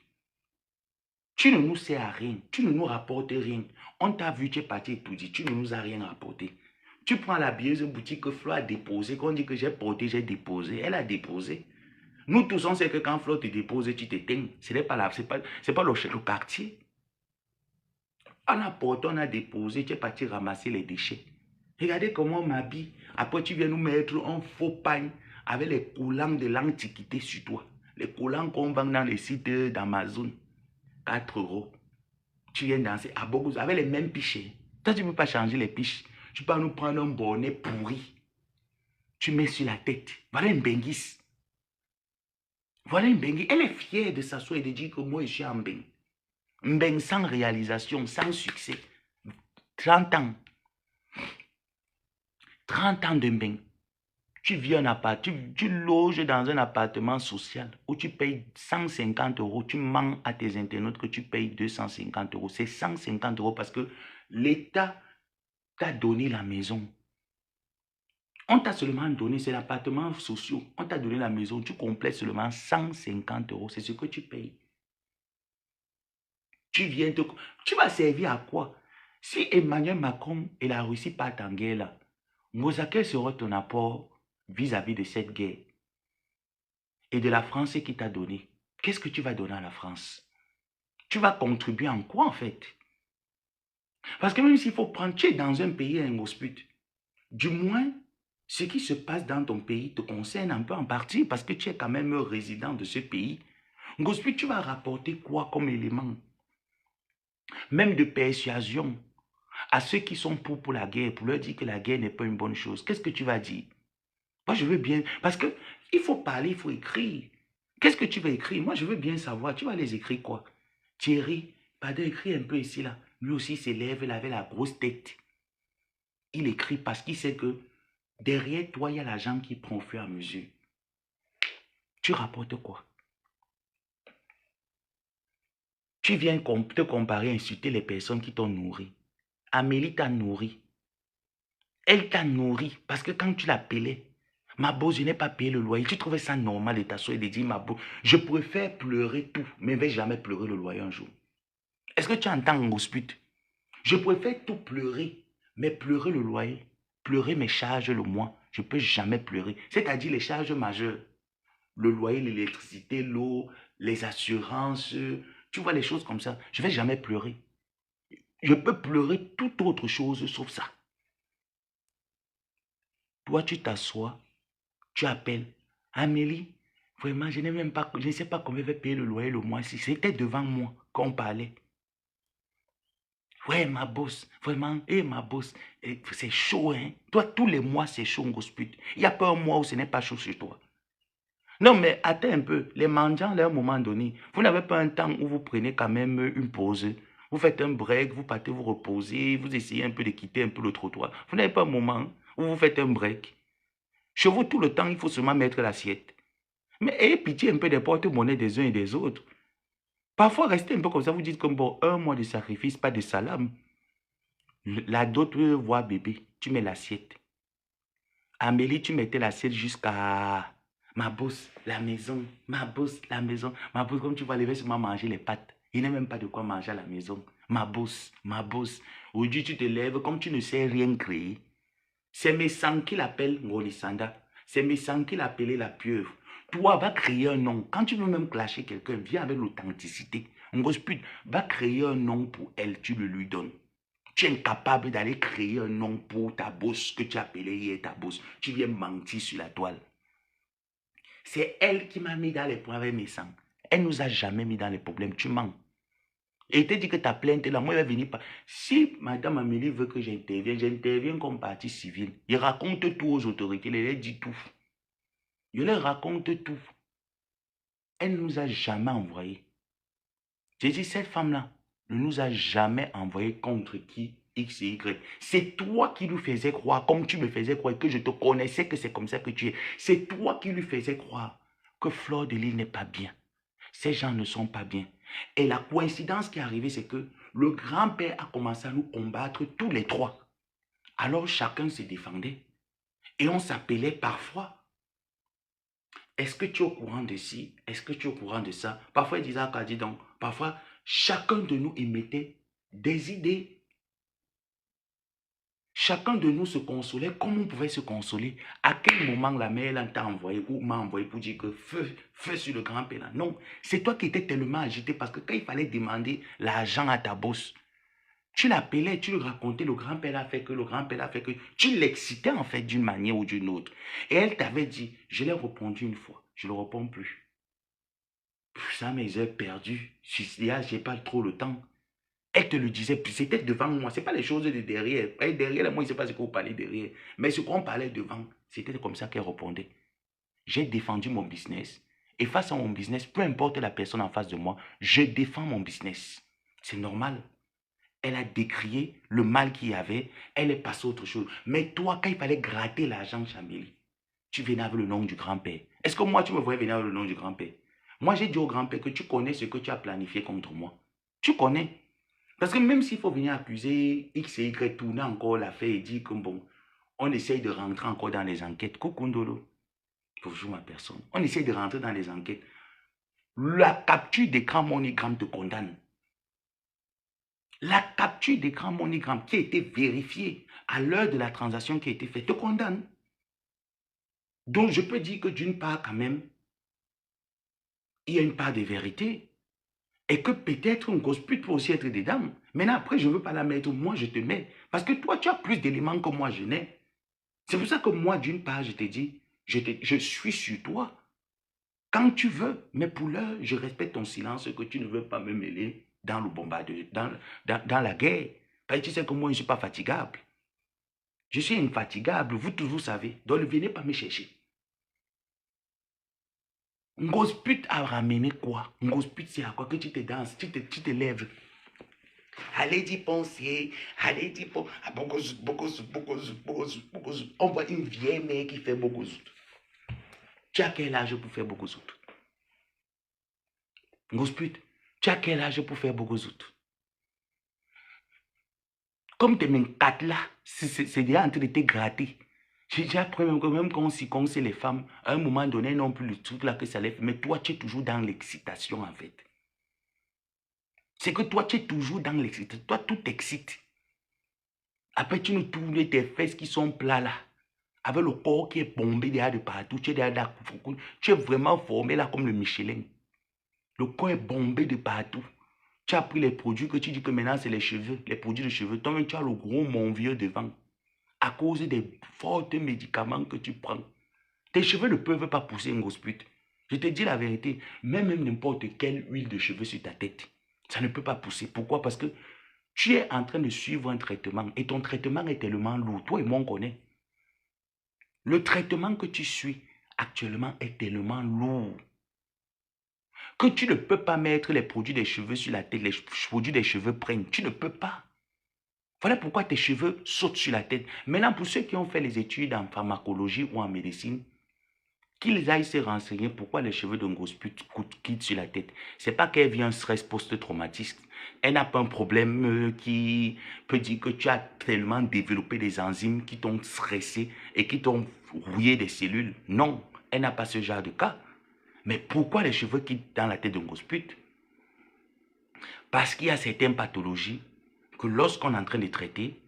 Tu ne nous sers à rien. Tu ne nous rapportes rien. On t'a vu, tu es parti étudier. Tu ne nous as rien rapporté. Tu prends la bieuse boutique que Flo a déposée. Qu'on dit que j'ai porté, j'ai déposé. Elle a déposé. Nous tous, on sait que quand Flo te dépose, tu t'éteins. Ce n'est pas le quartier. On a porté, on a déposé. Tu es parti ramasser les déchets. Regardez comment on m'habille. Après, tu viens nous mettre un faux pagne avec les collants de l'Antiquité sur toi. Les collants qu'on vend dans les sites d'Amazon. 4 euros. Tu viens danser à Bogouz avec les mêmes pichets. Toi, tu ne peux pas changer les piches. Tu peux nous prendre un bonnet pourri. Tu mets sur la tête. Voilà une benguisse. Voilà une benguisse. Elle est fière de s'asseoir et de dire que moi, je suis en beng. Un beng sans réalisation, sans succès. 30 ans. 30 ans de beng. Tu vis un appart, tu loges dans un appartement social où tu payes 150 euros, tu mens à tes internautes que tu payes 250 euros. C'est 150 euros parce que l'État t'a donné la maison. On t'a seulement donné, c'est l'appartement social. On t'a donné la maison, tu complètes seulement 150 euros. C'est ce que tu payes. Tu viens te... Tu vas servir à quoi? Si Emmanuel Macron et la Russie partent en guerre là, Moussa, quel sera ton apport vis-à-vis de cette guerre et de la France qui t'a donné? Qu'est-ce que tu vas donner à la France? Tu vas contribuer en quoi en fait? Parce que même s'il faut prendre, tu es dans un pays un hospice, du moins, ce qui se passe dans ton pays te concerne un peu en partie parce que tu es quand même résident de ce pays. Hospice, tu vas rapporter quoi comme élément? Même de persuasion à ceux qui sont pour la guerre, pour leur dire que la guerre n'est pas une bonne chose. Qu'est-ce que tu vas dire? Moi, je veux bien, parce que il faut parler, il faut écrire. Qu'est-ce que tu vas écrire? Moi, je veux bien savoir. Tu vas les écrire quoi? Thierry, pardon, écris un peu ici, là. Lui aussi s'élève, il avait la grosse tête. Il écrit parce qu'il sait que derrière toi, il y a l'argent qui prend au fur et à mesure. Tu rapportes quoi? Tu viens te comparer, insulter les personnes qui t'ont nourri. Amélie t'a nourri. Elle t'a nourri parce que quand tu l'appelais, ma bosse, je n'ai pas payé le loyer. Tu trouvais ça normal de t'asseoir et de dire, ma bosse, je préfère pleurer tout, mais je ne vais jamais pleurer le loyer un jour. Est-ce que tu entends en hospice? Je préfère tout pleurer, mais pleurer le loyer, pleurer mes charges le mois, je ne peux jamais pleurer. C'est-à-dire les charges majeures. Le loyer, l'électricité, l'eau, les assurances, tu vois les choses comme ça. Je ne vais jamais pleurer. Je peux pleurer toute autre chose sauf ça. Toi, tu t'assois, tu appelles. Amélie, vraiment, je n'ai même pas, je ne sais pas combien je vais payer le loyer le mois-ci. C'était devant moi qu'on parlait. Ouais, ma bosse, vraiment, ma bosse, c'est chaud, hein. Toi, tous les mois, c'est chaud, gospel. Il n'y a pas un mois où ce n'est pas chaud chez toi. Non, mais attends un peu. Les mendiants, à un moment donné, vous n'avez pas un temps où vous prenez quand même une pause. Vous faites un break, vous partez vous reposer, vous essayez un peu de quitter un peu le trottoir. Vous n'avez pas un moment où vous faites un break. Chez vous, tout le temps, il faut seulement mettre l'assiette. Mais ayez pitié un peu des porte-monnaies des uns et des autres. Parfois, restez un peu comme ça, vous dites comme bon, un mois de sacrifice, pas de salam. La dot voit bébé, tu mets l'assiette. Amélie, tu mettais l'assiette jusqu'à ma bosse, la maison, ma bosse, la maison. Ma bosse, comme tu vas lever seulement manger les pâtes. Il n'y a même pas de quoi manger à la maison. Ma bosse, ma bosse. Aujourd'hui, tu te lèves comme tu ne sais rien créer. C'est mes sangs qui l'appellent Ngolisanda. C'est mes sangs qui l'appellent la pieuvre. Toi, va créer un nom. Quand tu veux même clasher quelqu'un, viens avec l'authenticité. Va créer un nom pour elle, tu le lui donnes. Tu es incapable d'aller créer un nom pour ta bosse que tu appelais hier ta bosse. Tu viens mentir sur la toile. C'est elle qui m'a mis dans les problèmes avec mes sangs. Elle nous a jamais mis dans les problèmes. Tu mens. Et te dit que ta plainte là, moi, elle va venir pas. Si Madame Amélie veut que j'intervienne comme partie civile. Il raconte tout aux autorités. Il leur dit tout. Je leur raconte tout. Elle ne nous a jamais envoyé. J'ai dit, cette femme-là ne nous a jamais envoyé contre qui X et Y. C'est toi qui lui faisais croire, comme tu me faisais croire, que je te connaissais, que c'est comme ça que tu es. C'est toi qui lui faisais croire que Fleur de Lys n'est pas bien. Ces gens ne sont pas bien. Et la coïncidence qui est arrivée, c'est que le grand-père a commencé à nous combattre tous les trois. Alors chacun se défendait. Et on s'appelait parfois. Est-ce que tu es au courant de ci? Est-ce que tu es au courant de ça? Parfois, il disait à dit donc, parfois, chacun de nous émettait des idées. Chacun de nous se consolait comme on pouvait se consoler. À quel moment la mère t'a envoyé ou m'a envoyé pour dire que feu sur le grand-père là? Non, c'est toi qui étais tellement agité parce que quand il fallait demander l'argent à ta bosse, tu l'appelais, tu lui racontais, le grand-père a fait que, le grand-père a fait que. Tu l'excitais en fait d'une manière ou d'une autre. Et elle t'avait dit, je l'ai répondu une fois, je ne le réponds plus. Ça, mes heures perdues, je n'ai pas trop le temps. Elle te le disait, puis c'était devant moi. Ce n'est pas les choses de derrière. Derrière, moi, je ne sais pas ce qu'on parlait derrière. Mais ce qu'on parlait devant, c'était comme ça qu'elle répondait. J'ai défendu mon business. Et face à mon business, peu importe la personne en face de moi, je défends mon business. C'est normal. Elle a décrié le mal qu'il y avait. Elle est passée à autre chose. Mais toi, quand il fallait gratter l'argent, Chamélie, tu venais avec le nom du grand-père. Est-ce que moi, tu me voyais venir avec le nom du grand-père? Moi, j'ai dit au grand-père que tu connais ce que tu as planifié contre moi. Tu connais. Parce que même s'il faut venir accuser X et Y, tourner encore l'affaire et dire que bon, on essaye de rentrer encore dans les enquêtes. Kokundolo, bonjour ma personne. On essaye de rentrer dans les enquêtes. La capture d'écran MoneyGram te condamne. La capture d'écran MoneyGram qui a été vérifiée à l'heure de la transaction qui a été faite te condamne. Donc je peux dire que d'une part quand même, il y a une part de vérité. Et que peut-être une grosse pute peut aussi être dedans. Maintenant, après, je ne veux pas la mettre. Moi, je te mets. Parce que toi, tu as plus d'éléments que moi, je n'ai. C'est pour ça que moi, d'une part, je t'ai dit, je suis sur toi. Quand tu veux. Mais pour l'heure, je respecte ton silence que tu ne veux pas me mêler dans le bombardement, dans la guerre. Parce que tu sais que moi, je ne suis pas fatigable. Je suis infatigable. Vous tous, vous savez. Donc, ne venez pas me chercher. Une grosse pute a ramené quoi? Une grosse pute, c'est à quoi que tu te danses, tu te lèves. Allez y penser, allez y penser. On voit une vieille mère qui fait beaucoup d'autres. Tu as quel âge pour faire beaucoup d'autres? Grosse pute, tu as quel âge pour faire beaucoup d'autres? Comme tes mains quatre là, c'est déjà en train de te gratter. J'ai déjà appris même quand on sait les femmes, à un moment donné, non plus le truc là que ça lève. Mais toi, tu es toujours dans l'excitation en fait. C'est que toi, tu es toujours dans l'excitation. Toi, tout t'excite. Après, tu nous tournes tes fesses qui sont plats là. Avec le corps qui est bombé derrière de partout. Tu es vraiment formé là comme le Michelin. Le corps est bombé de partout. Tu as pris les produits que tu dis que maintenant c'est les cheveux. Les produits de cheveux. Toi-même, tu as le gros mon vieux devant. À cause des forts médicaments que tu prends. Tes cheveux ne peuvent pas pousser une grosse pute. Je te dis la vérité. Même n'importe quelle huile de cheveux sur ta tête. Ça ne peut pas pousser. Pourquoi? Parce que tu es en train de suivre un traitement. Et ton traitement est tellement lourd. Toi et moi, on connaît. Le traitement que tu suis actuellement est tellement lourd que tu ne peux pas mettre les produits des cheveux sur la tête. Les produits des cheveux prennent. Tu ne peux pas. Voilà pourquoi tes cheveux sautent sur la tête. Maintenant, pour ceux qui ont fait les études en pharmacologie ou en médecine, qu'ils aillent se renseigner pourquoi les cheveux d'une grosse pute quittent sur la tête. Ce n'est pas qu'elle vit un stress post-traumatique. Elle n'a pas un problème qui peut dire que tu as tellement développé des enzymes qui t'ont stressé et qui t'ont rouillé des cellules. Non, elle n'a pas ce genre de cas. Mais pourquoi les cheveux quittent dans la tête d'une grosse pute? Parce qu'il y a certaines pathologies que lorsqu'on est en train de traiter,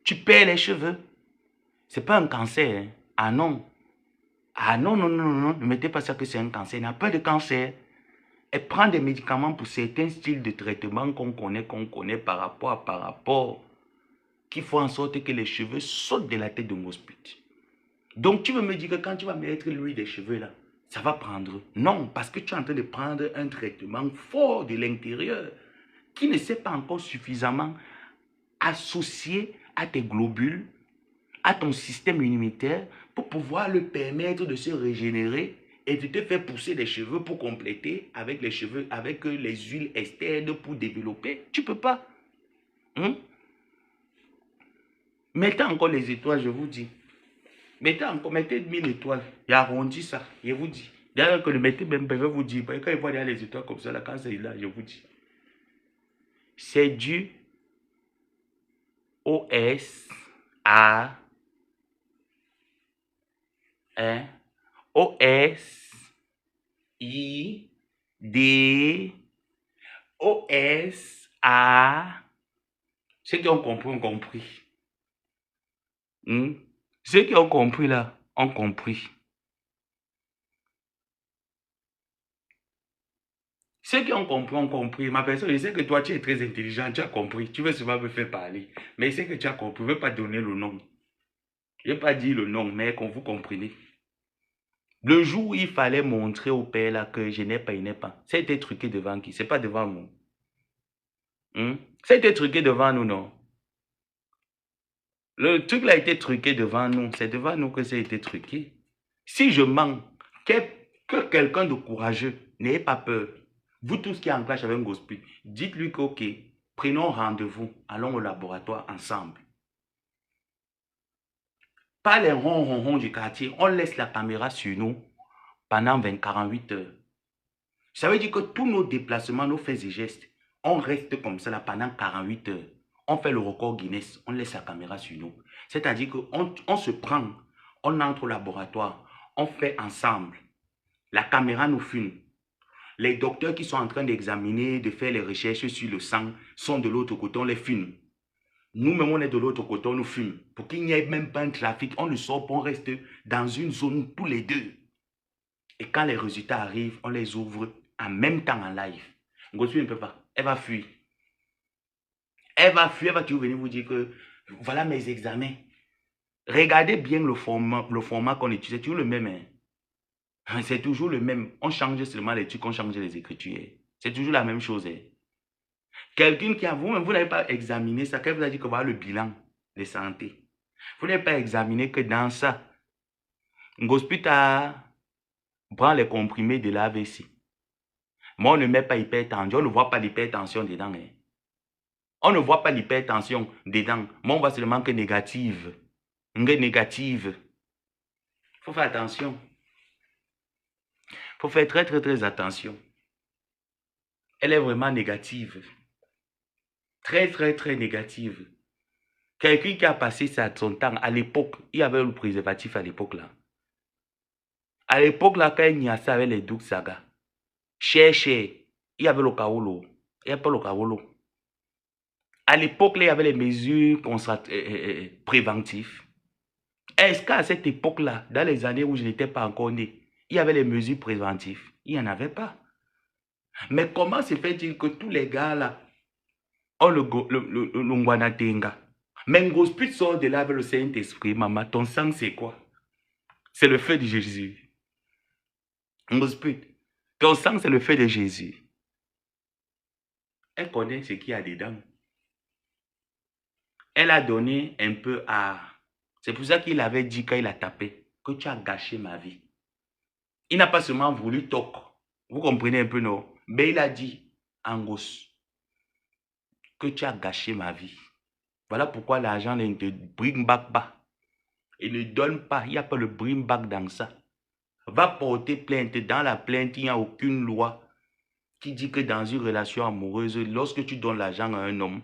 tu perds les cheveux. Ce n'est pas un cancer. Hein. Ah non. Ah non, non, non, non, ne mettez pas ça que c'est un cancer. Il n'y a pas de cancer. Elle prend des médicaments pour certains styles de traitement qu'on connaît par rapport, qui font en sorte que les cheveux sautent de la tête de grosse pute. Donc tu veux me dire que quand tu vas mettre l'huile des cheveux là, ça va prendre? Non, parce que tu es en train de prendre un traitement fort de l'intérieur qui ne s'est pas encore suffisamment associé à tes globules, à ton système immunitaire pour pouvoir le permettre de se régénérer et de te faire pousser des cheveux pour compléter avec les cheveux, avec les huiles externes pour développer. Tu ne peux pas. Mettez encore les étoiles, je vous dis. Mettez 1000 étoiles. Il arrondit ça, je vous dis. D'ailleurs, que le mettez même, je vais vous dire. Quand il voit les étoiles comme ça, là, quand c'est là, je vous dis. C'est du OS à OS I D OS A. Ceux qui ont compris ont compris. Ceux qui ont compris là ont compris. Ceux qui ont compris ont compris. Ma personne, je sais que toi tu es très intelligent, tu as compris. Tu veux souvent me faire parler. Mais je sais que tu as compris. Je ne veux pas donner le nom. Je ne vais pas dire le nom, mais qu'on vous comprenez. Le jour où il fallait montrer au père là que je n'ai pas, il n'est pas. Ça a été truqué devant qui? Ce n'est pas devant nous. Ça a été truqué devant nous, non? Le truc là a été truqué devant nous. C'est devant nous que ça a été truqué. Si je mens, que quelqu'un de courageux, n'ayez pas peur. Vous tous qui en clash avec un gospel, dites-lui que ok, prenons rendez-vous, allons au laboratoire ensemble. Pas les ronds du quartier, on laisse la caméra sur nous pendant 48 heures. Ça veut dire que tous nos déplacements, nos faits et gestes, On reste comme ça là pendant 48 heures. On fait le record Guinness, on laisse la caméra sur nous. C'est-à-dire qu'on se prend, on entre au laboratoire, on fait ensemble. La caméra nous filme. Les docteurs qui sont en train d'examiner, de faire les recherches sur le sang, sont de l'autre côté, on les filme. Nous-mêmes, on est de l'autre côté, on nous filme. Pour qu'il n'y ait même pas un trafic, on ne sort pas, on reste dans une zone tous les deux. Et quand les résultats arrivent, on les ouvre en même temps en live. Ngospi ne peut pas. Elle va fuir. Elle va fuir, elle va toujours venir vous dire que voilà mes examens. Regardez bien le format qu'on utilise. C'est toujours le même. Hein. C'est toujours le même. On change seulement les trucs, on change les écritures. C'est toujours la même chose. Hein. Quelqu'un qui a vous-même, vous n'avez pas examiné ça, qu'elle vous a dit que voilà le bilan de santé. Vous n'avez pas examiné que dans ça, Ngospi prend les comprimés de l'AVC. Mais on ne met pas hypertension, on ne voit pas l'hypertension dedans. Hein. On ne voit pas l'hypertension dedans, mais on voit seulement que négative. Négative. Il faut faire attention. Il faut faire très, très, très attention. Elle est vraiment négative. Très, très, très négative. Quelqu'un qui a passé son temps à l'époque, il y avait le préservatif à l'époque là. À l'époque là, quand il y a ça avec les Doux Saga, cher, il y avait le Kaolo. Il n'y a pas le Kaolo. À l'époque, là, il y avait les mesures préventives. Est-ce qu'à cette époque-là, dans les années où je n'étais pas encore né, il y avait les mesures préventives? Il n'y en avait pas. Mais comment se fait-il que tous les gars là ont le Ngwanatenga? Mais Ngospi sort de là avec le Saint-Esprit. Maman, ton sang c'est quoi? C'est le feu de Jésus. Ngospi, ton sang c'est le feu de Jésus. Elle connaît ce qu'il y a dedans. Elle a donné un peu à... C'est pour ça qu'il avait dit quand il a tapé que tu as gâché ma vie. Il n'a pas seulement voulu toc. Vous comprenez un peu, non? Mais il a dit, Angos, que tu as gâché ma vie. Voilà pourquoi l'argent ne te bring back pas. Il ne donne pas. Il n'y a pas le bring back dans ça. Va porter plainte. Dans la plainte, il n'y a aucune loi qui dit que dans une relation amoureuse, lorsque tu donnes l'argent à un homme,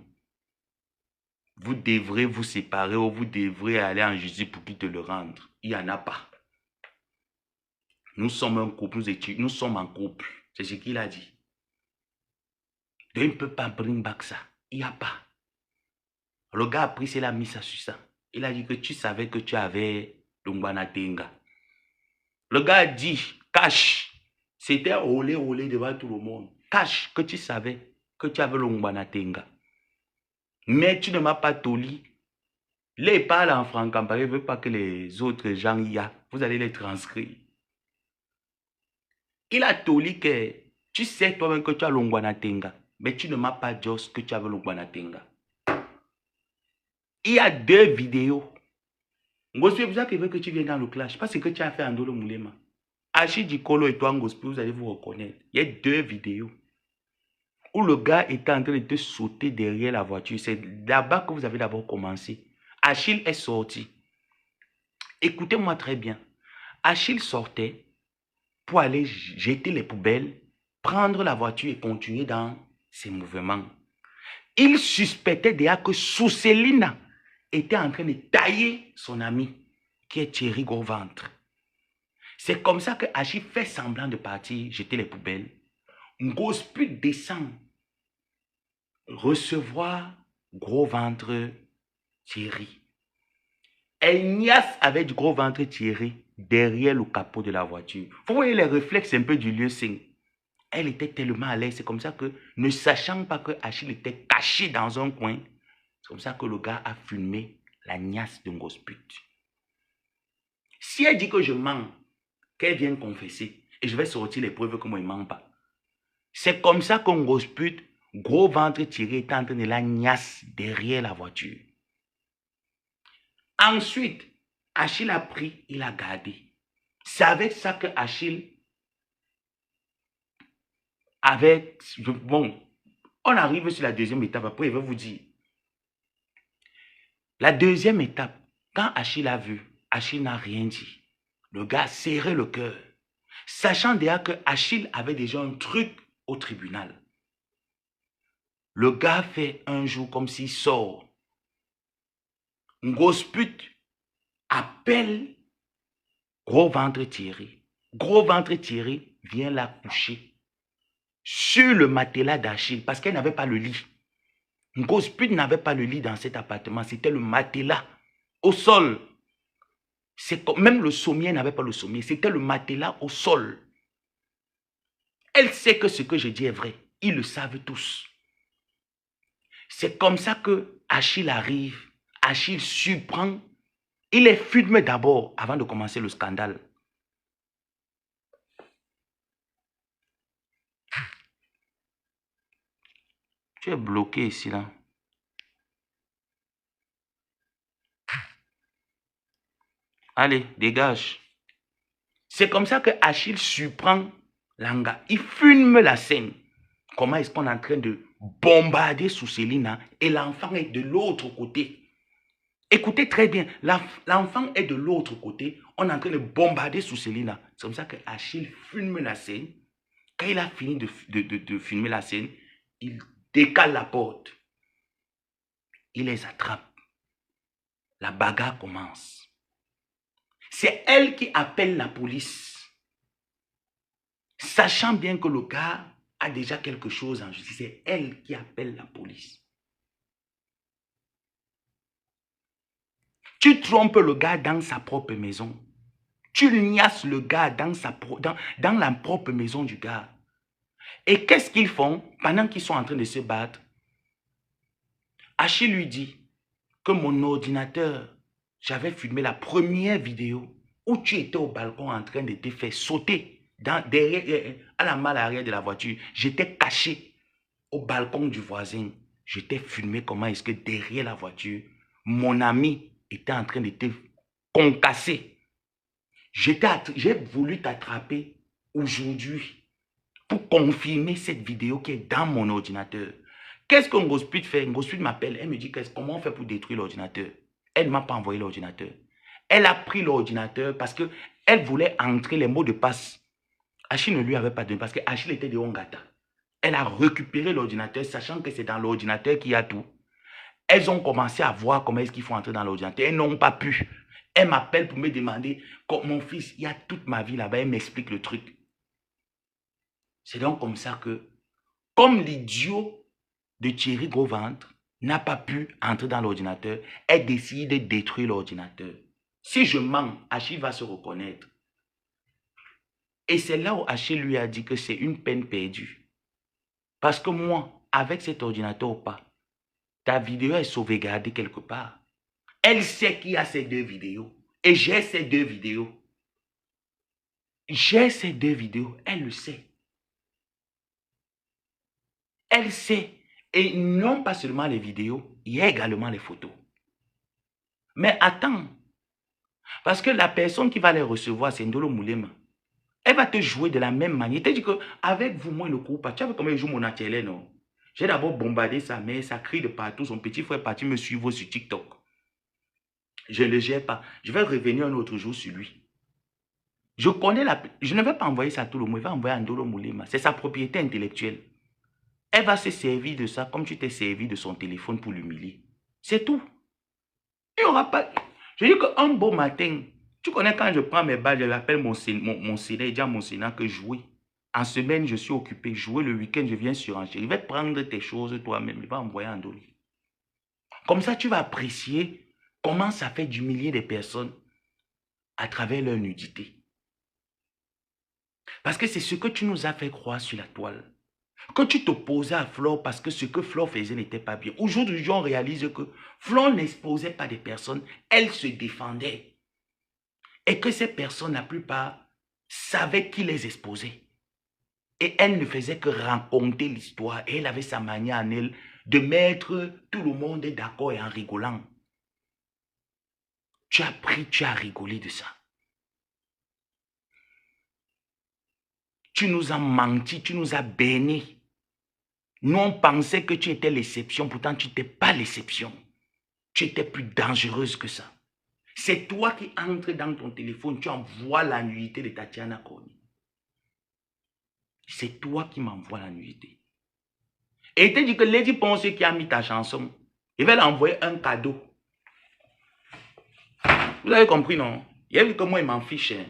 vous devrez vous séparer ou vous devrez aller en justice pour qu'il te le rende. Il n'y en a pas. Nous sommes un couple, nous sommes en couple. C'est ce qu'il a dit. Donc, il ne peut pas bring back ça. Il n'y a pas. Le gars a pris, il a mis ça sur ça. Il a dit que tu savais que tu avais le Ngwanatenga. Le gars a dit, cache. C'était olé devant tout le monde. Cache que tu savais que tu avais le Ngwanatenga. Mais tu ne m'as pas toli. Les parlent en franc-campagne, ne veut pas que les autres gens y a. Vous allez les transcrire. Il a toli que tu sais toi-même que tu as le Ngwanatenga. Mais tu ne m'as pas dit que tu avais le Ngwanatenga. Il y a 2 vidéos. Ngospi, vous savez que tu viens dans le clash. Parce que tu as fait Andolo Moulema. Achille Dikolo et toi, Ngospi, vous allez vous reconnaître. Il y a 2 vidéos. Où le gars était en train de te sauter derrière la voiture. C'est là-bas que vous avez d'abord commencé. Achille est sorti. Écoutez-moi très bien. Achille sortait pour aller jeter les poubelles, prendre la voiture et continuer dans ses mouvements. Il suspectait déjà que Sousselina était en train de tailler son ami, qui est Thierry Gros-Ventre. C'est comme ça que Achille fait semblant de partir, jeter les poubelles. Ngospi descend, recevoir Gros-Ventre Thierry. Ignace avec du Gros-Ventre Thierry derrière le capot de la voiture. Vous voyez les réflexes un peu du lieu signe. Elle était tellement à l'aise. C'est comme ça que, ne sachant pas que Achille était caché dans un coin, c'est comme ça que le gars a filmé la niasse de Ngospi. Si elle dit que je mens, qu'elle vienne confesser, et je vais sortir les preuves que moi je ne mens pas. C'est comme ça que Ngospi, Gros-Ventre Thierry, est en train de la niasse derrière la voiture. Ensuite, Achille a pris, il a gardé. C'est avec ça que Achille avait... Bon, on arrive sur la deuxième étape. Après, il va vous dire. La deuxième étape, quand Achille a vu, Achille n'a rien dit. Le gars a serré le cœur. Sachant déjà que Achille avait déjà un truc au tribunal. Le gars fait un jour comme s'il sort. Une grosse pute appelle Gros ventre Thierry. Gros ventre Thierry vient la coucher sur le matelas d'Achille parce qu'elle n'avait pas le lit. Une grosse pute n'avait pas le lit dans cet appartement. C'était le matelas au sol. Même le sommier n'avait pas le sommier. C'était le matelas au sol. Elle sait que ce que je dis est vrai. Ils le savent tous. C'est comme ça que Achille arrive. Achille surprend. Il les filme d'abord avant de commencer le scandale. Tu es bloqué ici, là. Allez, dégage. C'est comme ça que Achille surprend Langa. Il filme la scène. Comment est-ce qu'on est en train de bombarder sous Céline et l'enfant est de l'autre côté. Écoutez très bien, l'enfant est de l'autre côté. On est en train de bombarder sous Céline. C'est comme ça que Achille filme la scène. Quand il a fini de filmer la scène, il décale la porte. Il les attrape. La bagarre commence. C'est elle qui appelle la police. Sachant bien que le gars a déjà quelque chose en justice, c'est elle qui appelle la police. Tu trompes le gars dans sa propre maison. Tu liasses le gars dans la propre maison du gars. Et qu'est-ce qu'ils font pendant qu'ils sont en train de se battre? Achille lui dit que mon ordinateur, j'avais filmé la première vidéo où tu étais au balcon en train de te faire sauter derrière, à la malle arrière de la voiture. J'étais caché au balcon du voisin. Je t'ai filmé comment est-ce que derrière la voiture, mon ami était en train de te concasser. J'ai voulu t'attraper aujourd'hui pour confirmer cette vidéo qui est dans mon ordinateur. Qu'est-ce qu'un gospel fait? Un gospel m'appelle, elle me dit comment on fait pour détruire l'ordinateur. Elle ne m'a pas envoyé l'ordinateur. Elle a pris l'ordinateur parce qu'elle voulait entrer les mots de passe. Achille ne lui avait pas donné parce que Achille était de Ongata. Elle a récupéré l'ordinateur, sachant que c'est dans l'ordinateur qu'il y a tout. Elles ont commencé à voir comment est-ce qu'il faut entrer dans l'ordinateur. Elles n'ont pas pu. Elle m'appelle pour me demander, mon fils, il y a toute ma vie là-bas, elle m'explique le truc. C'est donc comme ça que, comme l'idiot de Thierry Gros-Ventre n'a pas pu entrer dans l'ordinateur, elle décide de détruire l'ordinateur. Si je mens, Achille va se reconnaître. Et c'est là où Achille lui a dit que c'est une peine perdue. Parce que moi, avec cet ordinateur ou pas, ta vidéo est sauvegardée quelque part. Elle sait qu'il y a ces deux vidéos. Et j'ai ces deux vidéos. J'ai ces deux vidéos. Elle le sait. Elle sait. Et non pas seulement les vidéos, il y a également les photos. Mais attends. Parce que la personne qui va les recevoir, c'est Ndolo Moulema. Elle va te jouer de la même manière. Tu dis qu'avec vous, moi, le groupe, tu vois comment il joue mon atelier, non? J'ai d'abord bombardé sa mère, ça crie de partout. Son petit frère est parti me suivre sur TikTok. Je ne le gère pas. Je vais revenir un autre jour sur lui. Je connais je ne vais pas envoyer ça à tout le monde. Je vais envoyer à Ndolo Moulema. C'est sa propriété intellectuelle. Elle va se servir de ça comme tu t'es servi de son téléphone pour l'humilier. C'est tout. Il n'y aura pas... Je dis qu'un beau matin, tu connais quand je prends mes balles, je l'appelle mon Sénat, il dit à mon Sénat que jouer. En semaine, je suis occupé. Jouer le week-end, je viens surenchérir. Il va prendre tes choses toi-même. Il va envoyer un Ndolo. Comme ça, tu vas apprécier comment ça fait d'humilier des personnes à travers leur nudité. Parce que c'est ce que tu nous as fait croire sur la toile. Que tu t'opposais à Flore parce que ce que Flore faisait n'était pas bien. Aujourd'hui, on réalise que Flore n'exposait pas des personnes, elle se défendait. Et que ces personnes, la plupart, savaient qui les exposait. Et elle ne faisait que raconter l'histoire. Et elle avait sa manière en elle de mettre tout le monde d'accord et en rigolant. Tu as pris, tu as rigolé de ça. Tu nous as menti, tu nous as bénis. Nous, on pensait que tu étais l'exception, pourtant tu n'étais pas l'exception. Tu étais plus dangereuse que ça. C'est toi qui entres dans ton téléphone, tu envoies la nullité de Tatiana Koni. C'est toi qui m'envoies la nullité. Et il te dit que Lady Ponce qui a mis ta chanson, il va l'envoyer un cadeau. Vous avez compris, non? Il a vu que moi, il m'en fiche. Hein.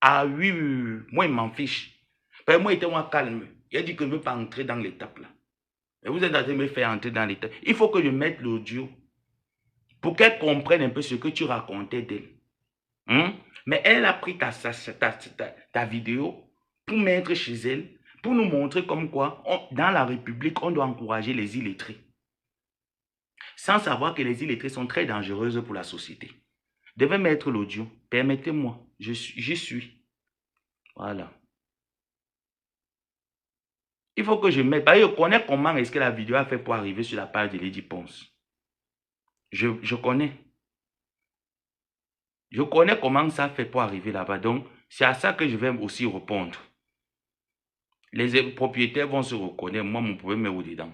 Ah oui, oui, oui, moi, il m'en fiche. Parce que moi, il était moins calme. Il a dit que je ne veux pas entrer dans l'étape là. Et vous êtes en train de me faire entrer dans l'étape. Il faut que je mette l'audio pour qu'elle comprenne un peu ce que tu racontais d'elle. Mais elle a pris ta vidéo pour mettre chez elle, pour nous montrer comme quoi, dans la République, on doit encourager les illettrés. Sans savoir que les illettrés sont très dangereuses pour la société. Devez mettre l'audio. Permettez-moi, j'y suis. Voilà. Il faut que je mette. Je connais comment est-ce que la vidéo a fait pour arriver sur la page de Lady Ponce. Je connais. Je connais comment ça fait pour arriver là-bas. Donc, c'est à ça que je vais aussi répondre. Les propriétaires vont se reconnaître. Moi, mon problème est au-dedans.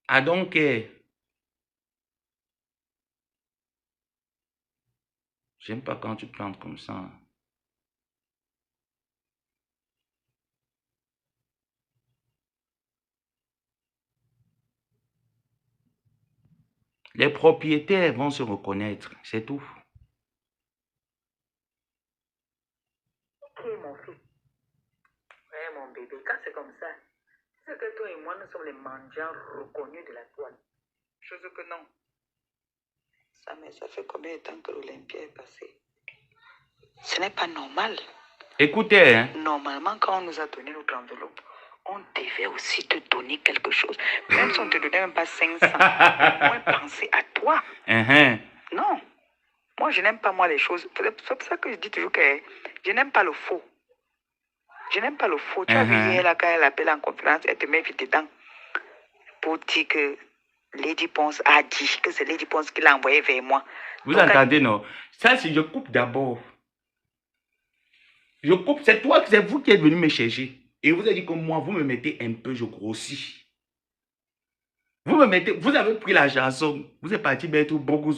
Ah donc, j'aime pas quand tu plantes comme ça. Les propriétaires vont se reconnaître, c'est tout. Ok, mon fils. Ouais, mon bébé, quand c'est comme ça, c'est que toi et moi, nous sommes les mendiants reconnus de la toile. Chose que non. Ça, mais ça fait combien de temps que l'Olympia est passé? Ce n'est pas normal. Écoutez, hein. Normalement, quand on nous a donné notre enveloppe, on devait aussi te donner quelque chose. Même si on ne te donnait même pas 500, au moins penser à toi. Non. Moi, je n'aime pas moi les choses. C'est pour ça que je dis toujours que je n'aime pas le faux. Je n'aime pas le faux. Tu as vu hier, là, quand elle appelle en conférence, elle te met vite dedans pour dire que Lady Ponce a dit que c'est Lady Ponce qui l'a envoyé vers moi. Vous entendez, non? Ça, si je coupe d'abord. Je coupe, c'est toi, c'est vous qui êtes venu me chercher. Et vous avez dit que moi, vous me mettez un peu, je grossis. Vous me mettez, vous avez pris la chanson, vous êtes parti mettre beaucoup.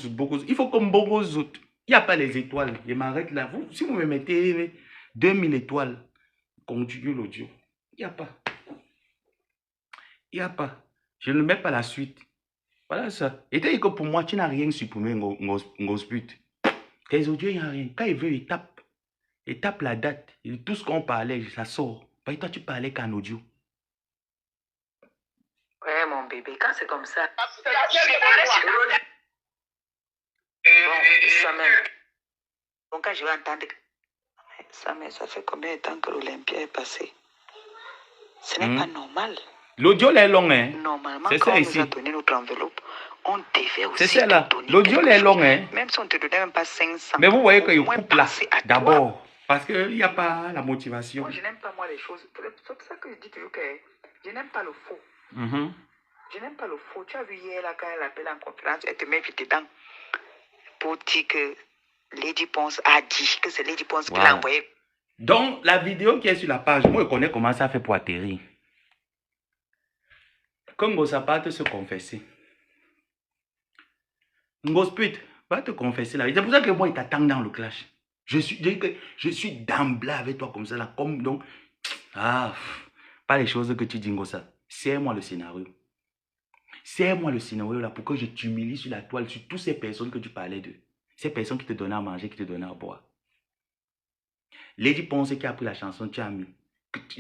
Il faut comme beaucoup autres. Il n'y a pas les étoiles. Je m'arrête là. Vous, si vous me mettez 2000 étoiles, continue l'audio. Il n'y a pas. Il n'y a pas. Je ne mets pas la suite. Voilà ça. Et tu dis que pour moi, tu n'as rien supprimé, Ngosput. Tes audios, il n'y a rien. Quand il veut, il tape. Il tape la date. Et tout ce qu'on parlait, ça sort. Parce que toi, tu parlais qu'en audio. Ouais, mon bébé, quand c'est comme ça. Bon, ça même. Donc, quand je vais entendre. Ça, mais ça fait combien de temps que l'Olympia est passé? Ce n'est pas normal. L'audio est long, hein? Normalement, quand on nous a donné notre enveloppe, on devait aussi te donner l'audio est long, hein? Même si on ne te donnait même pas 500. Mais vous voyez qu'il coupe là, d'abord. Parce qu'il n'y a pas la motivation. Moi, je n'aime pas moi les choses. C'est pour ça que je dis toujours que je n'aime pas le faux. Je n'aime pas le faux. Tu as vu hier, là, quand elle appelle en conférence, elle te met vite dedans pour dire que Lady Ponce a dit que c'est Lady Ponce qui l'a envoyé. Donc, la vidéo qui est sur la page, moi, je connais comment ça fait pour atterrir. Comme Ngosapat se confesser. Ngosput, va te confesser là. C'est pour ça que moi, il t'attend dans le clash. Je suis d'emblée avec toi comme ça là. Comme donc, pas les choses que tu dis, Ngosa. Serre-moi le scénario. Serre-moi le scénario là pour que je t'humilie sur la toile, sur toutes ces personnes que tu parlais d'eux. Ces personnes qui te donnaient à manger, qui te donnaient à boire. Lady Ponce qui a pris la chanson, tu as mis.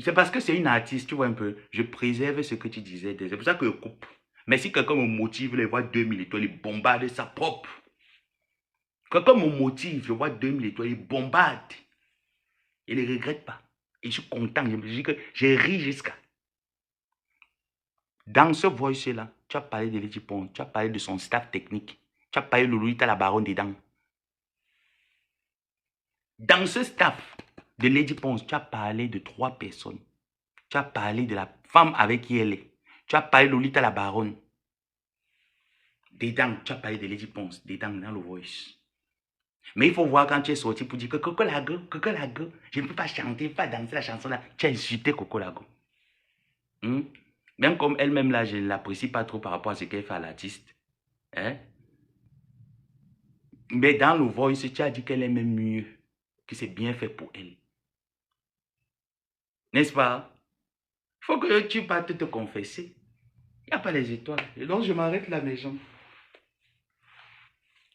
C'est parce que c'est une artiste, tu vois un peu. Je préserve ce que tu disais. C'est pour ça que je coupe. Mais si quelqu'un me motive, il voit 2000 étoiles, il bombarde sa propre. Quelqu'un me motive, je vois 2000 étoiles, il bombarde. Il ne regrette pas. Et je suis content. Je me dis que j'ai ri jusqu'à. Dans ce voice-là, tu as parlé de Lady Ponce, tu as parlé de son staff technique, tu as parlé de Lolita la baronne dedans. Dans ce staff de Lady Ponce, tu as parlé de 3 personnes. Tu as parlé de la femme avec qui elle est. Tu as parlé de Lolita la baronne. Dedans, tu as parlé de Lady Ponce, dedans, dans le voice. Mais il faut voir quand tu es sorti pour dire que Coco Lago, je ne peux pas chanter, pas danser la chanson là. Tu as insulté Coco Lago. Même comme elle-même là, je ne l'apprécie pas trop par rapport à ce qu'elle fait à l'artiste. Hein? Mais dans le voice, tu as dit qu'elle est même mieux, que c'est bien fait pour elle. N'est-ce pas? Il faut que tu partes te confesser. Il n'y a pas les étoiles. Et donc, je m'arrête là, mes gens.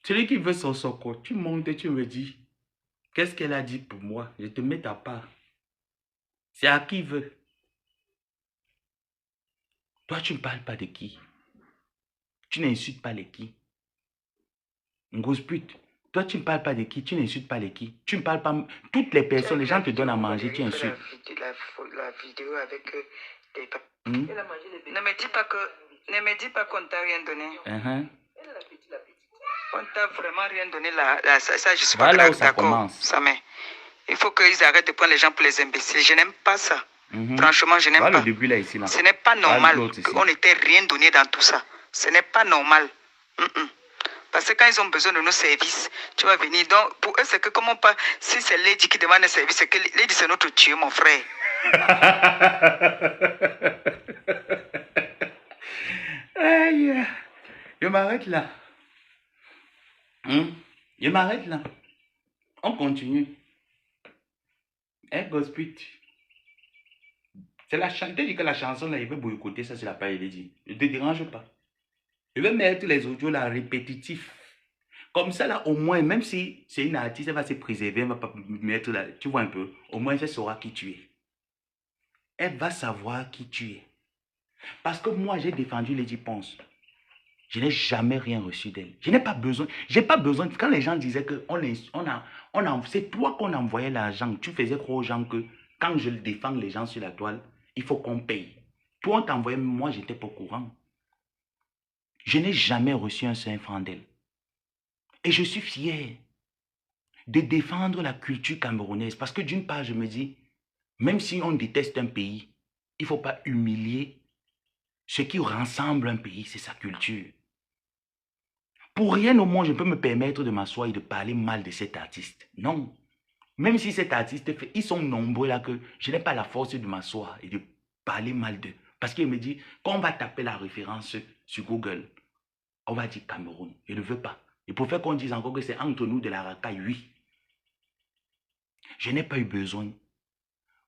Celui qui veut son soko, tu montes et tu me dis, qu'est-ce qu'elle a dit pour moi? Je te mets ta part. C'est à qui veut. Toi, tu ne parles pas de qui. Tu n'insultes pas les qui. Une grosse pute. Toi, tu ne parles pas de qui. Tu n'insultes pas les qui. Tu ne parles pas... Toutes les personnes, les gens te donnent à manger, tu insultes. La vidéo avec des... Ne me dis pas qu'on ne t'a rien donné. On ne t'a vraiment rien donné là. Ça, je suis pas voilà où ça commence. Ça, mais il faut qu'ils arrêtent de prendre les gens pour les imbéciles. Je n'aime pas ça. Franchement, je n'aime pas. Le début, là, ici, là. Ce n'est pas normal qu'on n'était rien donné dans tout ça. Ce n'est pas normal. Parce que quand ils ont besoin de nos services, tu vas venir. Donc, pour eux, c'est que comment pas... Si c'est Lady qui demande un service, c'est que Lady, c'est notre Dieu, mon frère. Aïe. Je m'arrête là. Je m'arrête là. On continue. Gospel. C'est la chanson. Tu dis que la chanson là, il veut boycotter ça, c'est la paille, il dit. Ne te dérange pas. Je vais mettre les audios là répétitifs. Comme ça là, au moins, même si c'est une artiste, elle va se préserver, elle va pas mettre là. Tu vois un peu. Au moins, elle saura qui tu es. Elle va savoir qui tu es. Parce que moi, j'ai défendu Lady Ponce. Je n'ai jamais rien reçu d'elle. Je n'ai pas besoin. J'ai pas besoin. Quand les gens disaient que c'est toi qu'on envoyait l'argent. Tu faisais croire aux gens que quand je défends les gens sur la toile, il faut qu'on paye. Toi, on t'envoyait, moi, j'étais pas au courant. Je n'ai jamais reçu un seul franc d'elle. Et je suis fier de défendre la culture camerounaise. Parce que d'une part, je me dis, même si on déteste un pays, il ne faut pas humilier ce qui rassemble un pays, c'est sa culture. Pour rien au monde, je peux me permettre de m'asseoir et de parler mal de cet artiste. Non. Même si cet artiste fait, ils sont nombreux là que je n'ai pas la force de m'asseoir et de parler mal d'eux. Parce qu'il me dit, quand on va taper la référence sur Google, on va dire Cameroun. Je ne veux pas. Et pour faire qu'on dise encore que c'est entre nous de la racaille, oui. Je n'ai pas eu besoin.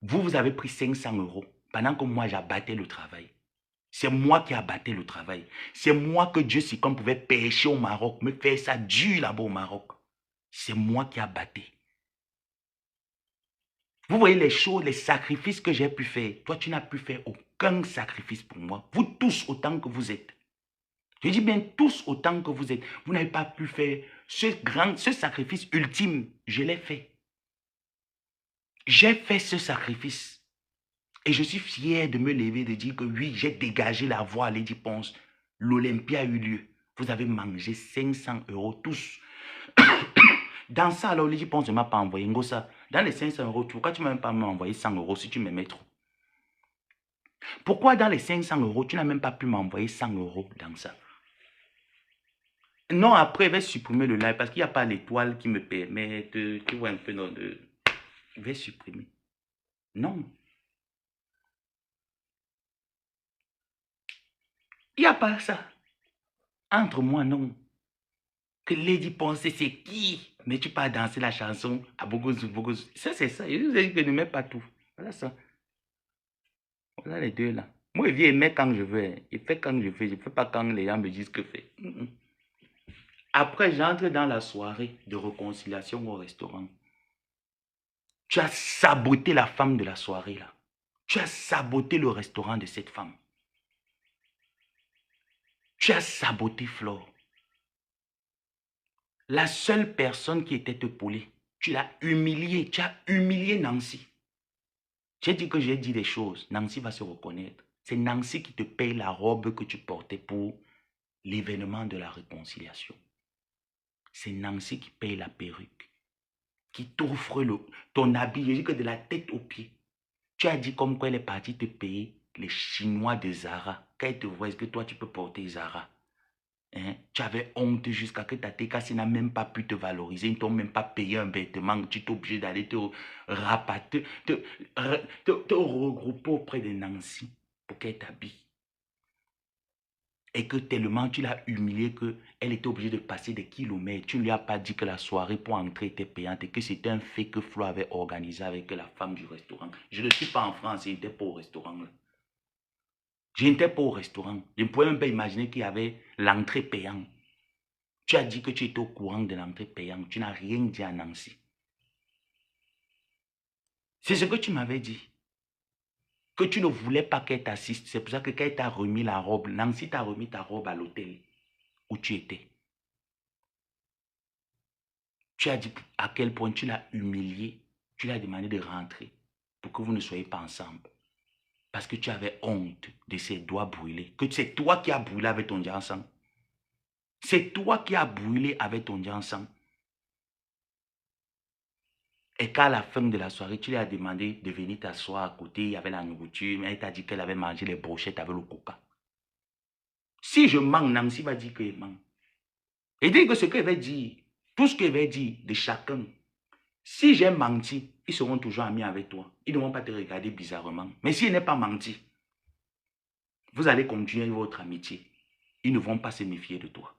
Vous avez pris 500 € pendant que moi j'abattais le travail. C'est moi qui abattais le travail. C'est moi que Dieu sait qu'on pouvait pêcher au Maroc, me faire ça dur là-bas au Maroc. C'est moi qui abattais. Vous voyez les choses, les sacrifices que j'ai pu faire. Toi, tu n'as pu faire aucun sacrifice pour moi. Vous tous autant que vous êtes. Je dis bien tous autant que vous êtes. Vous n'avez pas pu faire ce sacrifice ultime. Je l'ai fait. J'ai fait ce sacrifice. Et je suis fier de me lever, de dire que oui, j'ai dégagé la voie à Lady Ponce. L'Olympia a eu lieu. Vous avez mangé 500 € tous. Dans ça, alors, Lady Ponce ne m'a pas envoyé. Ngosa, dans les 500 €, pourquoi tu ne m'as même pas envoyé 100 € si tu m'aimais trop? Pourquoi dans les 500 €, tu n'as même pas pu m'envoyer 100 € dans ça? Non, après, je vais supprimer le live parce qu'il n'y a pas l'étoile qui me permet de... Tu vois un peu, non, de... Je vais supprimer. Non. Il n'y a pas ça. Entre moi, non. Que Lady Ponce, c'est qui? Mais tu pas danser la chanson à Bogouzou, Bogouzou. Ça, c'est ça. Je vous ai dit que je ne mets pas tout. Voilà ça. Voilà les deux là. Moi, je viens aimer quand je veux. Il fait quand je fais. Je ne fais pas quand les gens me disent que faire. Après, j'entre dans la soirée de réconciliation au restaurant. Tu as saboté la femme de la soirée là. Tu as saboté le restaurant de cette femme. Tu as saboté Flore. La seule personne qui était épaulée, tu l'as humiliée. Tu as humilié Nancy. J'ai dit que j'ai dit des choses. Nancy va se reconnaître. C'est Nancy qui te paye la robe que tu portais pour l'événement de la réconciliation. C'est Nancy qui paye la perruque. Qui t'offre ton habit. J'ai dit que de la tête aux pieds. Tu as dit comme quoi elle est partie te payer les Chinois de Zara. Quand elle te voit, est-ce que toi tu peux porter Zara? Hein? Tu avais honte jusqu'à que ta Tekassi n'a même pas pu te valoriser. Ils ne t'ont même pas payé un vêtement. Tu es obligé d'aller te rapater, te regrouper auprès de Nancy pour qu'elle t'habille. Et que tellement tu l'as humiliée qu'elle était obligée de passer des kilomètres. Tu ne lui as pas dit que la soirée pour entrer était payante et que c'était un fait que Flo avait organisé avec la femme du restaurant. Je ne suis pas en France, je n'étais pas au restaurant. Là. Je n'étais pas au restaurant. Je ne pouvais même pas imaginer qu'il y avait l'entrée payante. Tu as dit que tu étais au courant de l'entrée payante. Tu n'as rien dit à Nancy. C'est ce que tu m'avais dit. Que tu ne voulais pas qu'elle t'assiste. C'est pour ça que quand elle t'a remis la robe, Nancy t'a remis ta robe à l'hôtel où tu étais. Tu as dit à quel point tu l'as humilié. Tu l'as demandé de rentrer pour que vous ne soyez pas ensemble. Parce que tu avais honte de ses doigts brûlés. Que c'est toi qui as brûlé avec ton dieu sang. C'est toi qui as brûlé avec ton dieu sang. Et qu'à la fin de la soirée, tu lui as demandé de venir t'asseoir à côté, il y avait la nourriture, mais elle t'a dit qu'elle avait mangé les brochettes avec le coca. Si je mens, Nancy va dire qu'elle ment. Et dit que ce qu'elle va dire, tout ce qu'elle va dire de chacun, si j'ai menti, ils seront toujours amis avec toi. Ils ne vont pas te regarder bizarrement. Mais s'il n'est pas menti, vous allez continuer votre amitié. Ils ne vont pas se méfier de toi.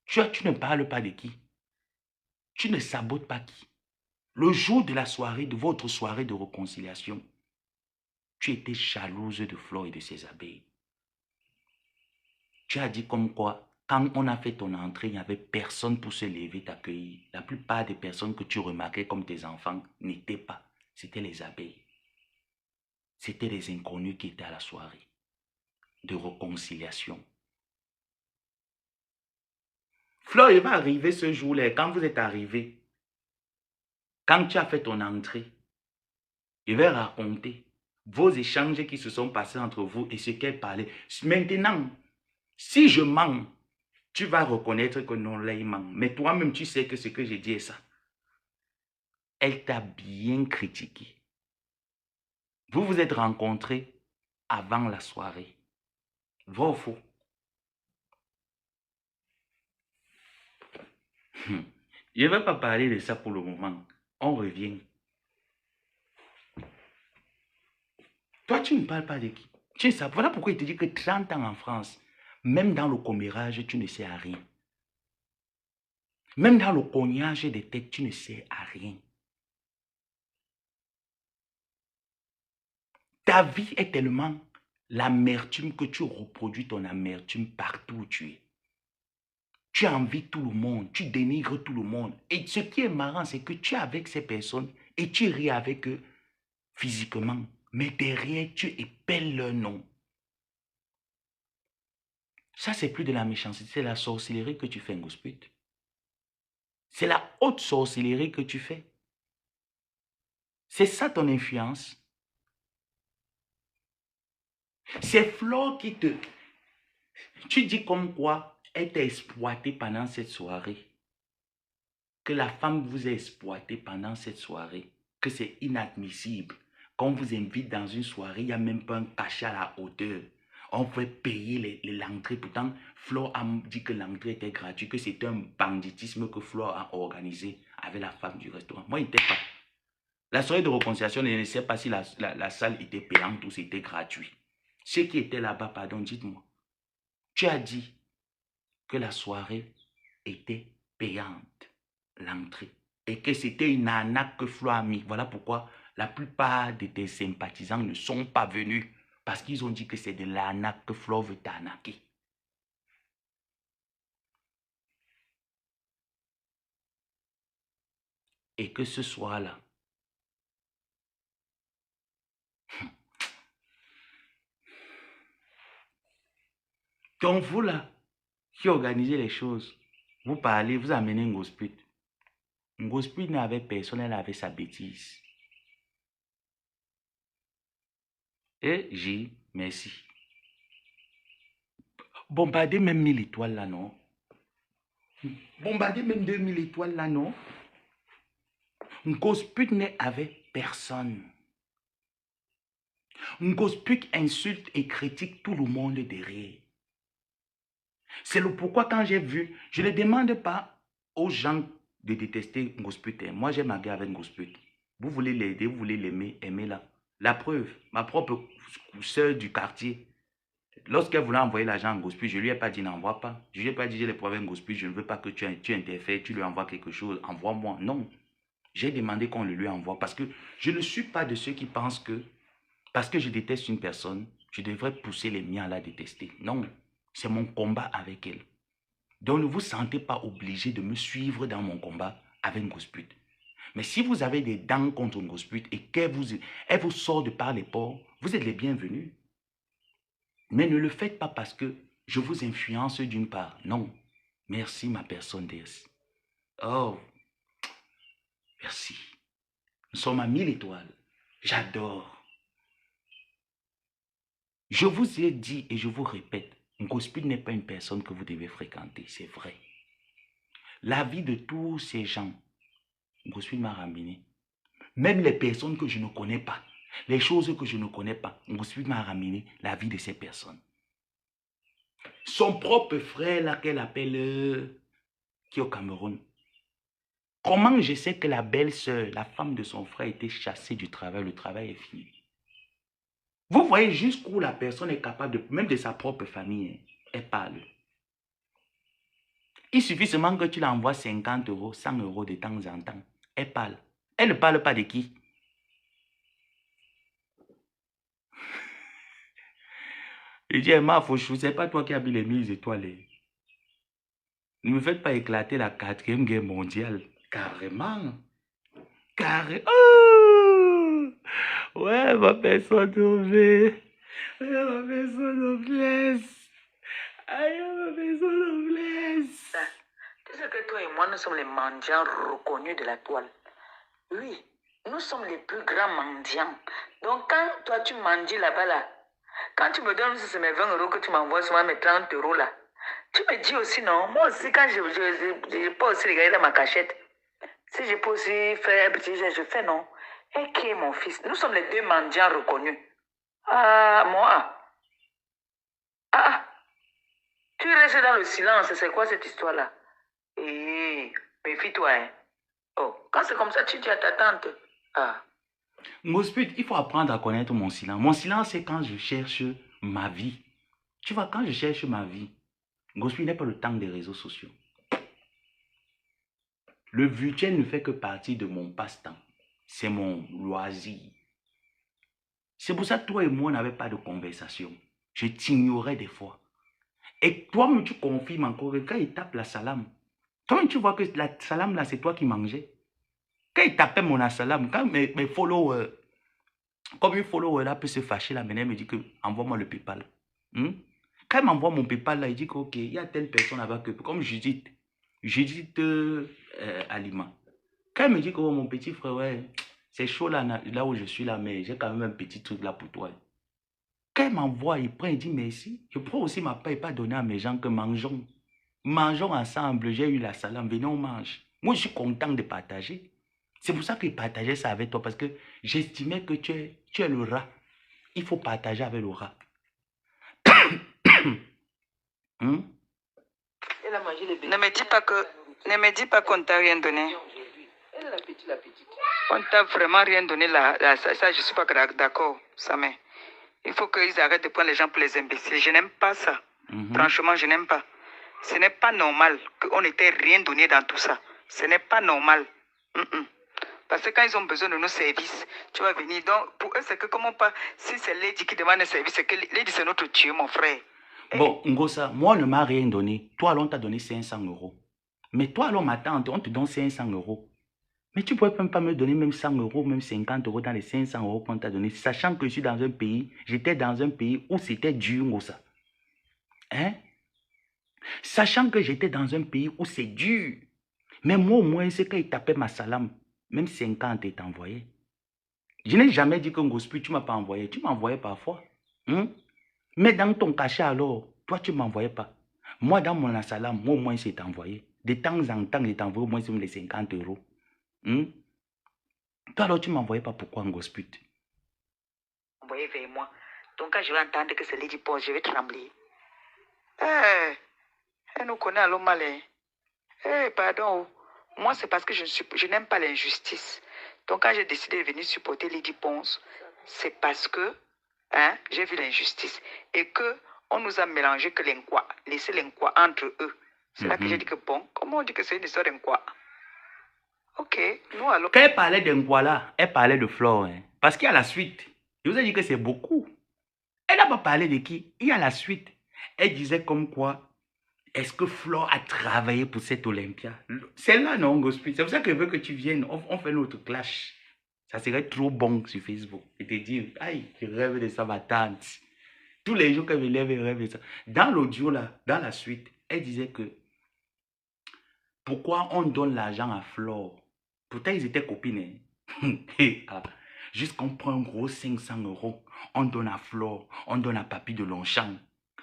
Tu ne parles pas de qui? Tu ne sabotes pas qui? Le jour de la soirée, de votre soirée de réconciliation, tu étais jalouse de Flo et de ses abeilles. Tu as dit comme quoi, quand on a fait ton entrée, il n'y avait personne pour se lever t'accueillir. La plupart des personnes que tu remarquais comme tes enfants n'étaient pas. C'était les abeilles. C'était les inconnus qui étaient à la soirée de réconciliation. Flo, il va arriver ce jour-là. Quand vous êtes arrivé, quand tu as fait ton entrée, il va raconter vos échanges qui se sont passés entre vous et ce qu'elle parlait. Maintenant, si je mens, tu vas reconnaître que non, là, il ment. Mais toi-même, tu sais que ce que j'ai dit est ça. Elle t'a bien critiqué. Vous vous êtes rencontrés avant la soirée. Vrai ou faux? Je ne vais pas parler de ça pour le moment. On revient. Toi, tu ne parles pas de qui? Tu sais, voilà pourquoi il te dit que 30 ans en France, même dans le commérage, tu ne sais à rien. Même dans le cognage des têtes, tu ne sais à rien. Ta vie est tellement l'amertume que tu reproduis ton amertume partout où tu es. Tu envies tout le monde, tu dénigres tout le monde. Et ce qui est marrant, c'est que tu es avec ces personnes et tu ris avec eux physiquement. Mais derrière, tu épelles leur nom. Ça, c'est plus de la méchanceté, c'est la sorcellerie que tu fais, Ngosput. C'est la haute sorcellerie que tu fais. C'est ça ton influence. C'est Flo qui te... Tu dis comme quoi elle t'a exploité pendant cette soirée. Que la femme vous a exploité pendant cette soirée. Que c'est inadmissible. Quand on vous invite dans une soirée, il n'y a même pas un cachet à la hauteur. On fait payer l'entrée. Pourtant, Flo a dit que l'entrée était gratuite, que c'était un banditisme que Flo a organisé avec la femme du restaurant. Moi, il n'était pas. La soirée de réconciliation, je ne sais pas si la salle était payante ou c'était gratuit. Ceux qui étaient là-bas, pardon, dites-moi. Tu as dit que la soirée était payante, l'entrée. Et que c'était une arnaque que Flo a mis. Voilà pourquoi la plupart de tes sympathisants ne sont pas venus. Parce qu'ils ont dit que c'est de l'arnaque que Flo veut t'arnaquer. Et que ce soir-là, donc vous là, qui organisez les choses, vous parlez, vous amenez Ngosput. Ngosput n'avait personne, elle avait sa bêtise. Et j'ai, merci. Bombarder même 1000 étoiles là, non? Bombarder même 2000 étoiles là, non? Ngosput n'est avec personne. Ngosput insulte et critique tout le monde derrière. C'est le pourquoi quand j'ai vu, je ne demande pas aux gens de détester Ngosput. Moi, j'ai ma guerre avec Ngosput. Vous voulez l'aider, vous voulez l'aimer, aimez-la. La preuve, ma propre soeur du quartier, Lorsqu'elle voulait envoyer l'argent en Gospel, je ne lui ai pas dit n'envoie pas. Je ne lui ai pas dit j'ai les problèmes Gospel, je ne veux pas que tu interfères, tu lui envoies quelque chose, envoie-moi. Non. J'ai demandé qu'on le lui envoie parce que je ne suis pas de ceux qui pensent que parce que je déteste une personne, je devrais pousser les miens à la détester. Non, c'est mon combat avec elle. Donc ne vous sentez pas obligé de me suivre dans mon combat avec Gospel. Mais si vous avez des dents contre Gospel et qu'elle vous sort de par les pores, vous êtes les bienvenus. Mais ne le faites pas parce que je vous influence d'une part. Non. Merci ma personne DS. Oh, merci. Nous sommes à 1000 étoiles. J'adore. Je vous ai dit et je vous répète, Gospel n'est pas une personne que vous devez fréquenter, c'est vrai. La vie de tous ces gens, Gospel m'a ramené. Même les personnes que je ne connais pas, les choses que je ne connais pas, Gospel m'a ramené la vie de ces personnes. Son propre frère, là, qu'elle appelle, qui est au Cameroun. Comment je sais que la belle-sœur, la femme de son frère, était chassée du travail, le travail est fini. Vous voyez jusqu'où la personne est capable, même de sa propre famille, elle parle. Il suffit seulement que tu l'envoies 50 euros, 100 euros de temps en temps. Elle parle. Elle ne parle pas de qui? Je dis, Emma Fauchou, ce n'est pas toi qui as mis les 1000 étoiles. Ne me faites pas éclater la 4e guerre mondiale. Carrément. Carrément. Oh! Ouais, ma personne noblesse. Ouais, ma personne noblesse. Aïe, ma personne noblesse. Tu sais que toi et moi, nous sommes les mendiants reconnus de la toile. Oui, nous sommes les plus grands mendiants. Donc, quand toi, tu mendies là-bas, là, quand tu me donnes ces mes 20 euros que tu m'envoies, souvent mes 30 euros, là, tu me dis aussi, non, moi aussi, quand je peux aussi regarder dans ma cachette, si je peux aussi faire un petit geste, je fais, non. Et qui est mon fils? Nous sommes les deux mendiants reconnus. Ah, moi. Ah, tu restes dans le silence, c'est quoi cette histoire-là? Eh, méfie-toi, hein. Oh, quand c'est comme ça, tu dis à ta tante. Ah. Gospel, il faut apprendre à connaître mon silence. Mon silence, c'est quand je cherche ma vie. Tu vois, quand je cherche ma vie, Gospel n'est pas le temps des réseaux sociaux. Le virtuel ne fait que partie de mon passe-temps. C'est mon loisir. C'est pour ça que toi et moi, on n'avait pas de conversation. Je t'ignorais des fois. Et toi-même, tu confirmes encore que quand il tape la salam, toi-même, tu vois que la salam, là, c'est toi qui mangeais. Quand il tapait mon salam, quand mes followers, comme une follower là peut se fâcher là, maintenant, il me dit que envoie-moi le PayPal. Quand il m'envoie mon PayPal là, il dit que ok, il y a telle personne là-bas que, comme Judith Alima. Quand il me dit que oh, mon petit frère, ouais, c'est chaud là où je suis là, mais j'ai quand même un petit truc là pour toi. Quand il m'envoie, il prend, il dit merci. Je prends aussi ma paix et pas donner à mes gens que mangeons. Mangeons ensemble, j'ai eu la salam, venez on mange. Moi je suis content de partager. C'est pour ça que je partageais ça avec toi, parce que j'estimais que tu es le rat. Il faut partager avec le rat. Ne me dis pas qu'on t'a rien donné. On t'a vraiment rien donné là. Ça, je ne suis pas d'accord, Samé. Il faut qu'ils arrêtent de prendre les gens pour les imbéciles. Je n'aime pas ça. Franchement, je n'aime pas. Ce n'est pas normal qu'on n'était rien donné dans tout ça. Ce n'est pas normal. Parce que quand ils ont besoin de nos services, tu vas venir. Donc, pour eux, c'est que comment pas. Si c'est Lady qui demande un service, c'est que Lady, c'est notre Dieu, mon frère. Bon, Ngosa, moi, on ne m'a rien donné. Toi, alors, on t'a donné 500 euros. Mais toi, alors, ma tante, on te donne 500 euros. Mais tu ne pourrais même pas me donner même 100 euros, même 50 euros dans les 500 euros qu'on t'a donné, sachant que je suis dans un pays, j'étais dans un pays où c'était dur, Ngosa. Hein? Sachant que j'étais dans un pays où c'est dur. Mais moi, au moins, c'est quand il tapait ma salam, même 50 est envoyé. Je n'ai jamais dit que Ngospel, tu ne m'as pas envoyé. Tu m'envoyais parfois. Mais dans ton cachet alors, toi, tu ne m'envoyais pas. Moi, dans mon salam, moi, au moins, c'est envoyé. De temps en temps, je t'envoie au moins les 50 euros. Toi, alors, tu ne m'envoyais pas. Pourquoi Ngospel? Envoyez vers moi. Donc, quand je vais entendre que c'est Lady Paul, je vais trembler. Elle nous connaît à l'homme malin. Pardon. Moi, c'est parce que je n'aime pas l'injustice. Donc, quand j'ai décidé de venir supporter Lady Ponce, c'est parce que j'ai vu l'injustice. Et que On nous a mélangé que l'inquoi. Laissez l'inquoi entre eux. C'est là que j'ai dit que bon, comment on dit que c'est une histoire d'inquoi? Ok, nous allons... Quand elle parlait d'inquoi là, elle parlait de Flore. Hein, parce qu'il y a la suite. Je vous ai dit que c'est beaucoup. Elle n'a pas parlé de qui? Il y a la suite. Elle disait comme quoi, est-ce que Flore a travaillé pour cette Olympia? C'est là, non, Gospel. C'est pour ça que je veux que tu viennes. On fait notre clash. Ça serait trop bon sur Facebook. Et te dire, aïe, je rêve de ça, ma tante. Tous les jours qu'elle me lève, je rêve de ça. Dans l'audio là, dans la suite, elle disait que pourquoi on donne l'argent à Flore? Pourtant, ils étaient copines. Hein? Jusqu'on prend un gros 500 €, on donne à Flore, on donne à Papy de Longchamp.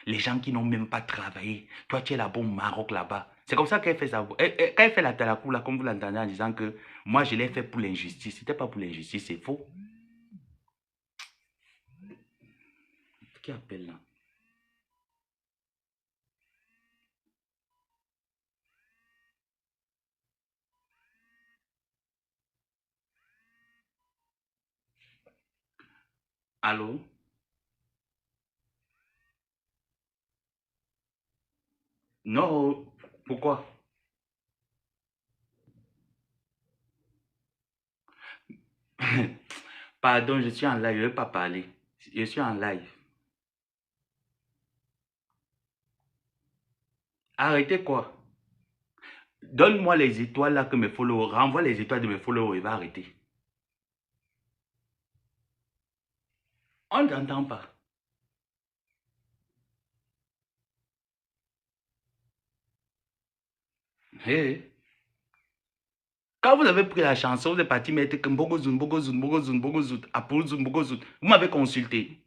Les gens qui n'ont même pas travaillé. Toi, tu es là-bas au Maroc, là-bas. C'est comme ça qu'elle fait ça. Quand elle fait la talakou, là, comme vous l'entendez en disant que moi, je l'ai fait pour l'injustice. C'était pas pour l'injustice, c'est faux. Qui appelle là? Allô? Non, pourquoi? Pardon, je suis en live, je ne vais pas parler. Je suis en live. Arrêtez quoi? Donne-moi les étoiles là que mes followers, renvoie les étoiles de mes followers, il va arrêter. On ne t'entend pas. Hey. Quand vous avez pris la chanson, vous êtes parti mettre que Mbogozoun, Mbogozoun, Mbogozoun, Mbogozoun, Apouzoun, Mbogozoun. Vous m'avez consulté.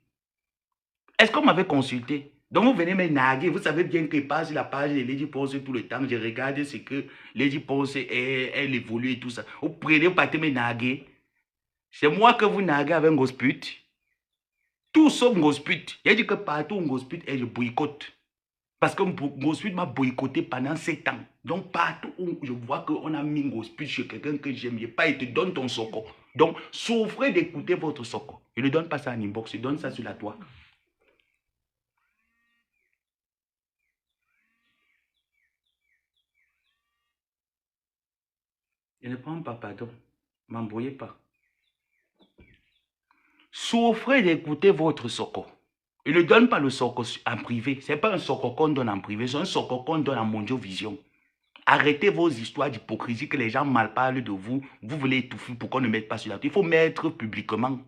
Est-ce qu'on m'avait consulté? Donc vous venez me naguer. Vous savez bien que pas sur la page de Lady Pose tout le temps. Je regarde ce que Lady Pose elle évolue et tout ça. Vous prenez, vous partez me naguer. C'est moi que vous naguez avec un gosput. Tout sauf gosput. Il dit que partout un gosput et je boycotte. Parce que Gosput m'a boycotté pendant 7 ans. Donc, partout où je vois qu'on a mis Gosput chez quelqu'un que j'aime, je pas, il te donne ton soko. Donc, souffrez d'écouter votre soko. Il ne donne pas ça en inbox, il donne ça sur la toile. Je ne prends pas pardon. M'embrouillez pas. Souffrez d'écouter votre soko. Il ne donne pas le soko en privé. Ce n'est pas un soko qu'on donne en privé, c'est un soko qu'on donne en Mondiovision. Arrêtez vos histoires d'hypocrisie que les gens mal parlent de vous. Vous voulez étouffer pour qu'on ne mette pas sur la toile. Il faut mettre publiquement.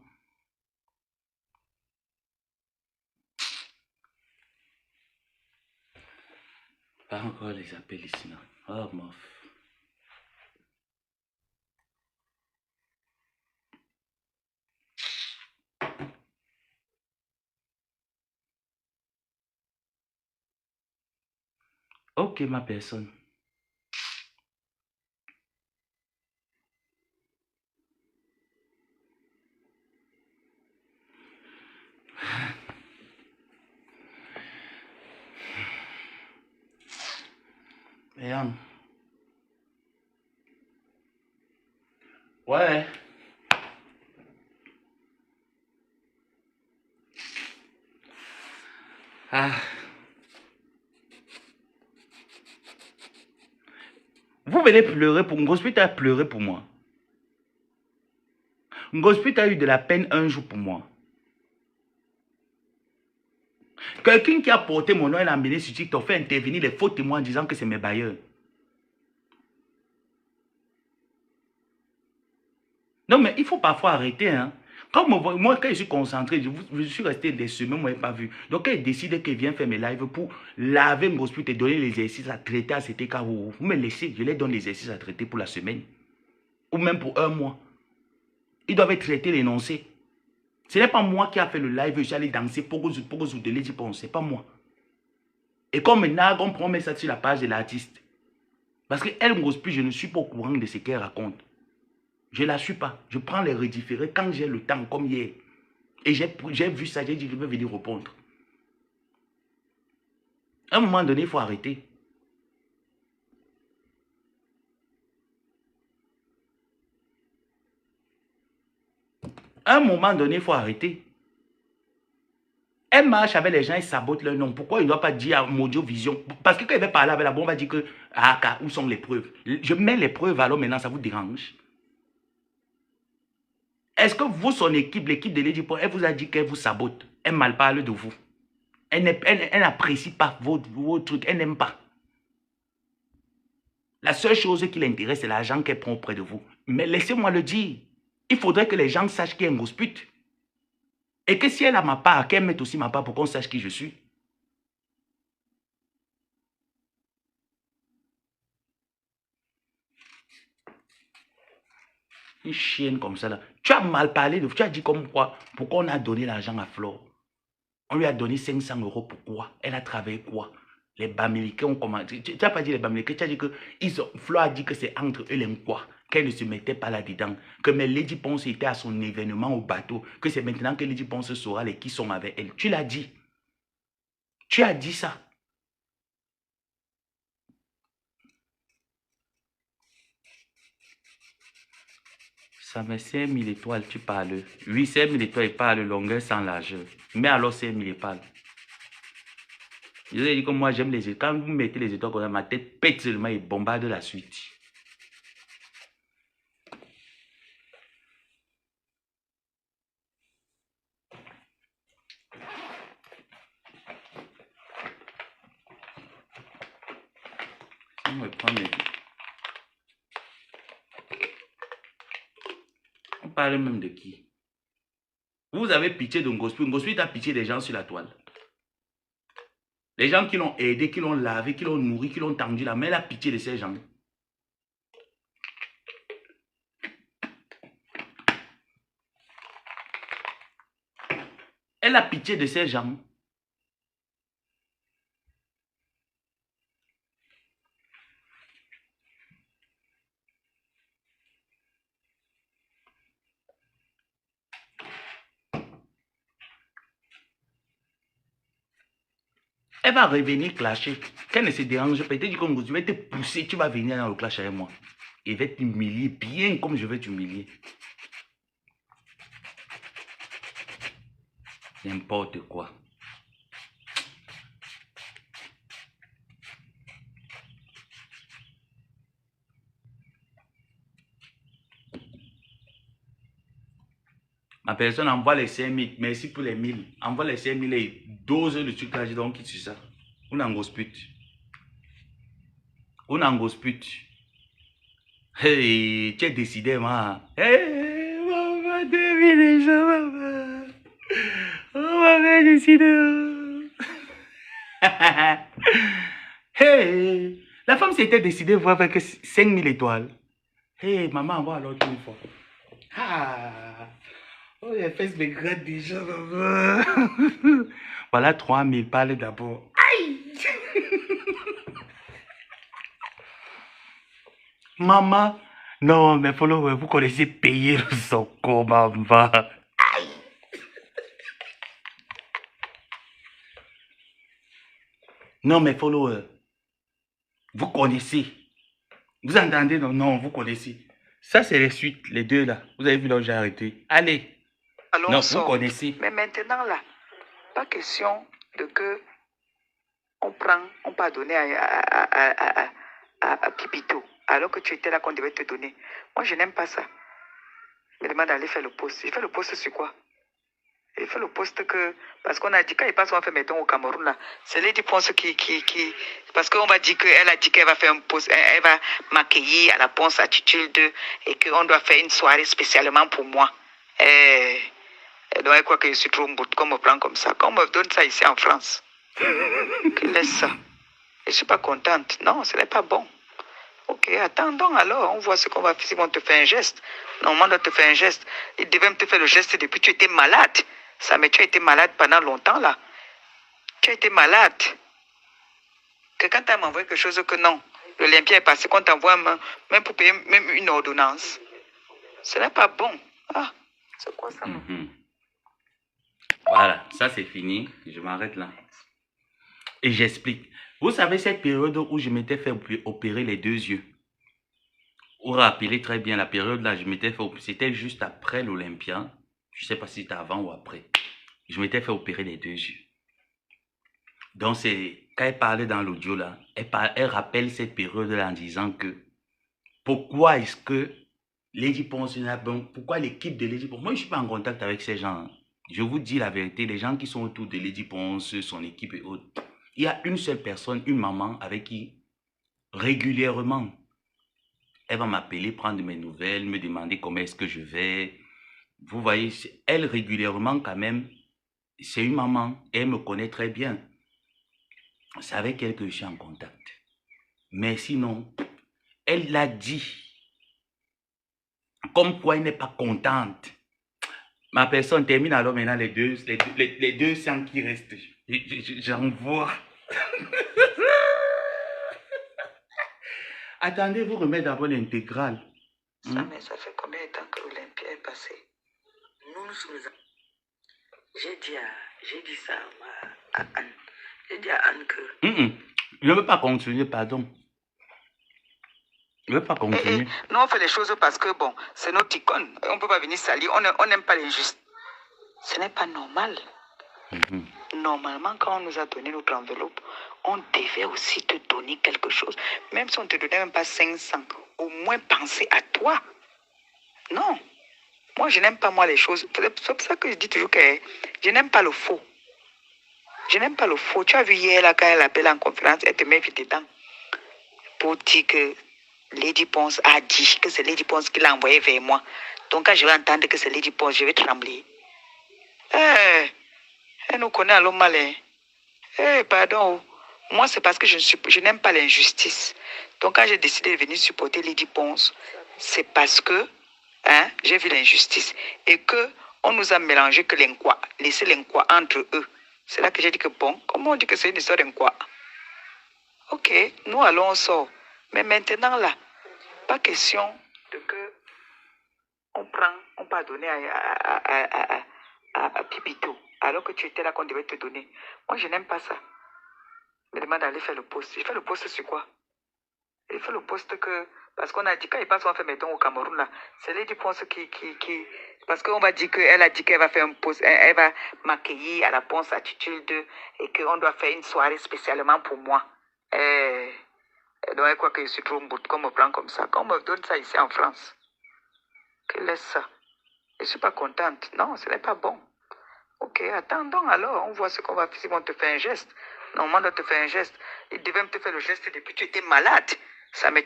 Pas encore les appels ici, là. Oh, mof. Ok, ma personne. Regarde. Ouais. Ah. Vous venez pleurer pour... Ngospit a pleuré pour moi. Ngospit a eu de la peine un jour pour moi. Quelqu'un qui a porté mon nom et l'a amené sur TikTok fait intervenir les faux témoins en disant que c'est mes bailleurs. Non, mais il faut parfois arrêter. Hein. Moi, quand je suis concentré, je suis resté des semaines, moi, je n'ai pas vu. Donc, quand il décide qu'il vient faire mes lives pour laver Ngospit et donner les exercices à traiter à cet cas, vous me laissez, je les donne les exercices à traiter pour la semaine. Ou même pour un mois. Ils doivent traiter l'énoncé. Ce n'est pas moi qui a fait le live, je suis allé danser pour de Lady Ponce, ce n'est pas moi. Et comme maintenant, on prend ça sur la page de l'artiste. Parce qu'elle Ngospit, je ne suis pas au courant de ce qu'elle raconte. Je ne la suis pas. Je prends les redifférés quand j'ai le temps, comme hier. Et j'ai vu ça, j'ai dit, je vais venir répondre. À un moment donné, il faut arrêter. À un moment donné, il faut arrêter. Elle marche avec les gens, elle sabote leur nom. Pourquoi il ne doit pas dire à Mojo Vision? Parce que quand il va parler avec la bombe, on va dire que, ah, où sont les preuves? Je mets les preuves, alors maintenant, ça vous dérange? Est-ce que vous, son équipe, l'équipe de Lady Paul, elle vous a dit qu'elle vous sabote? Elle mal parle de vous. Elle n'apprécie pas vos trucs, elle n'aime pas. La seule chose qui l'intéresse, c'est l'argent qu'elle prend auprès de vous. Mais laissez-moi le dire. Il faudrait que les gens sachent qu'il y a un gosse pute. Et que si elle a ma part, qu'elle mette aussi ma part pour qu'on sache qui je suis. Une chienne comme ça là. Tu as mal parlé de vous. Tu as dit comme quoi? Pourquoi on a donné l'argent à Flore? On lui a donné 500 euros. Pourquoi? Elle a travaillé quoi? Les Bamilekés ont commencé. Tu n'as pas dit les Bamilekés, tu as dit que Flore a dit que c'est entre eux les quoi? Qu'elle ne se mettait pas là-dedans. Que mais Lady Ponce était à son événement au bateau. Que c'est maintenant que Lady Ponce saura les qui sont avec elle. Tu l'as dit. Tu as dit ça. Ça met 5000 étoiles, tu parles. Oui, 5000 étoiles, il parle longueur sans largeur. Mais alors 5000 étoiles. Je vous ai dit que moi j'aime les étoiles. Quand vous mettez les étoiles comme ça, ma tête pète seulement et bombarde la suite. On me prend mes... On parle même de qui? Vous avez pitié d'un gospel. Gospel a pitié des gens sur la toile. Les gens qui l'ont aidé, qui l'ont lavé, qui l'ont nourri, qui l'ont tendu la main, elle a pitié de ces gens. Elle a pitié de ces gens. Elle va revenir clasher. Qu'elle ne se dérange pas. Elle te dit comme tu vas te pousser, tu vas venir dans le clash avec moi. Et va t'humilier bien comme je vais t'humilier. N'importe quoi. Ma personne envoie les 5000. Merci pour les 1000. Envoie les 5000 et dose le truc là. Je donc quitte sur ça. On en grosse pute. On en grosse pute. Hey, tu es décidé, ma. Hey, maman, 2000 déjà, maman. Oh, maman, décidé. Hey, la femme s'était décidée voir avec 5000 étoiles. Hey, maman, envoie l'autre une fois. Ah. Oh, les fesses me grattent déjà, maman. Voilà 3000, parlez d'abord. Aïe! Maman, non, mais followers, vous connaissez payer le soco, maman. Aïe! Non, mais followers, vous connaissez. Vous entendez? Non, non, vous connaissez. Ça, c'est les suites, les deux là. Vous avez vu là où j'ai arrêté. Allez. Alors, non, vous connaissez. Mais maintenant là, pas question de que on peut donner à Pipito, alors que tu étais là qu'on devait te donner. Moi, je n'aime pas ça. Je me demande d'aller faire le poste. Je fais le poste sur quoi? Je fais le poste que... Parce qu'on a dit, quand il passe, on fait, mettons, au Cameroun, là. C'est Lady Ponce qui... Parce qu'on va dire qu'elle a dit qu'elle va faire un poste, elle va m'accueillir à la Ponce Attitude et qu'on doit faire une soirée spécialement pour moi. Donc, elle croit que je suis trop mboute, qu'on me prend comme ça. Quand on me donne ça ici en France, que laisse ça. Je ne suis pas contente. Non, ce n'est pas bon. Ok, attendons alors, on voit ce qu'on va faire. Si on te fait un geste, normalement, on doit te faire un geste. Il devait me te faire le geste depuis que tu étais malade. Ça, mais tu as été malade pendant longtemps, là. Tu as été malade. Que quand tu as m'envoyé quelque chose que non, l'Olympia est passé, qu'on t'envoie même pour payer même une ordonnance. Ce n'est pas bon. Ah, c'est quoi ça? Voilà, ça c'est fini. Je m'arrête là. Et j'explique. Vous savez cette période où je m'étais fait opérer les deux yeux. Vous vous rappelez très bien la période là, je m'étais fait opérer. C'était juste après l'Olympia. Je ne sais pas si c'était avant ou après. Je m'étais fait opérer les deux yeux. Donc, c'est quand elle parlait dans l'audio, là, elle rappelle cette période-là en disant que pourquoi est-ce que Lady Ponce, pourquoi l'équipe de Lady Ponce, moi je ne suis pas en contact avec ces gens. Hein. Je vous dis la vérité, les gens qui sont autour de Lady Ponce, son équipe et autres, il y a une seule personne, une maman avec qui régulièrement, elle va m'appeler, prendre mes nouvelles, me demander comment est-ce que je vais. Vous voyez, elle régulièrement quand même, c'est une maman, elle me connaît très bien. C'est avec elle que je suis en contact. Mais sinon, elle l'a dit. Comme quoi elle n'est pas contente. Ma personne termine alors maintenant les deux cents qui restent. J'en vois. Attendez, vous remettez d'abord l'intégrale. Ça, mais ça fait combien de temps que l'Olympia est passée? Nous sommes... J'ai dit ça à Anne. J'ai dit à Anne que... Je ne veux pas continuer, pardon. Je ne veux pas continuer. Nous, on fait les choses parce que, bon, c'est notre icône. On ne peut pas venir salir. On n'aime pas l'injustice. Ce n'est pas normal. Normalement, quand on nous a donné notre enveloppe, on devait aussi te donner quelque chose. Même si on ne te donnait même pas 500, au moins penser à toi. Non. Moi, je n'aime pas, moi, les choses. C'est pour ça que je dis toujours que je n'aime pas le faux. Je n'aime pas le faux. Tu as vu hier, là, quand elle appelle en conférence, elle te met vite dedans. Pour dire que Lady Ponce a dit que c'est Lady Ponce qui l'a envoyé vers moi. Donc, quand je vais entendre que c'est Lady Ponce, je vais trembler. Elle nous connaît à l'homme malin. Pardon. Moi, c'est parce que je n'aime pas l'injustice. Donc, quand j'ai décidé de venir supporter Lady Ponce, c'est parce que j'ai vu l'injustice. Et que on nous a mélangé que l'inquoi, laissé l'inquoi entre eux. C'est là que j'ai dit que bon, comment on dit que c'est une histoire d'inquoi? Ok, nous allons, on sort. Mais maintenant, là, pas question de que on va donner à Pipito, alors que tu étais là qu'on devait te donner. Moi, je n'aime pas ça. Me demande d'aller faire le poste. Je fais le poste sur quoi? Il fait le poste que... Parce qu'on a dit, quand il passe, on fait, mettons, au Cameroun, là, c'est Lady Ponce qui... Parce qu'on va dire qu'elle a dit qu'elle va faire un poste, elle va m'accueillir à la Ponce Attitude et qu'on doit faire une soirée spécialement pour moi. Donc, elle croit que je suis trop mboute, qu'on me prend comme ça. Qu'on me donne ça ici en France. Que laisse ça. Je ne suis pas contente. Non, ce n'est pas bon. Ok, attendons alors, on voit ce qu'on va faire. Si on te fait un geste. Normalement, on doit te faire un geste. Ils devaient me te faire le geste depuis que tu étais malade. Ça me...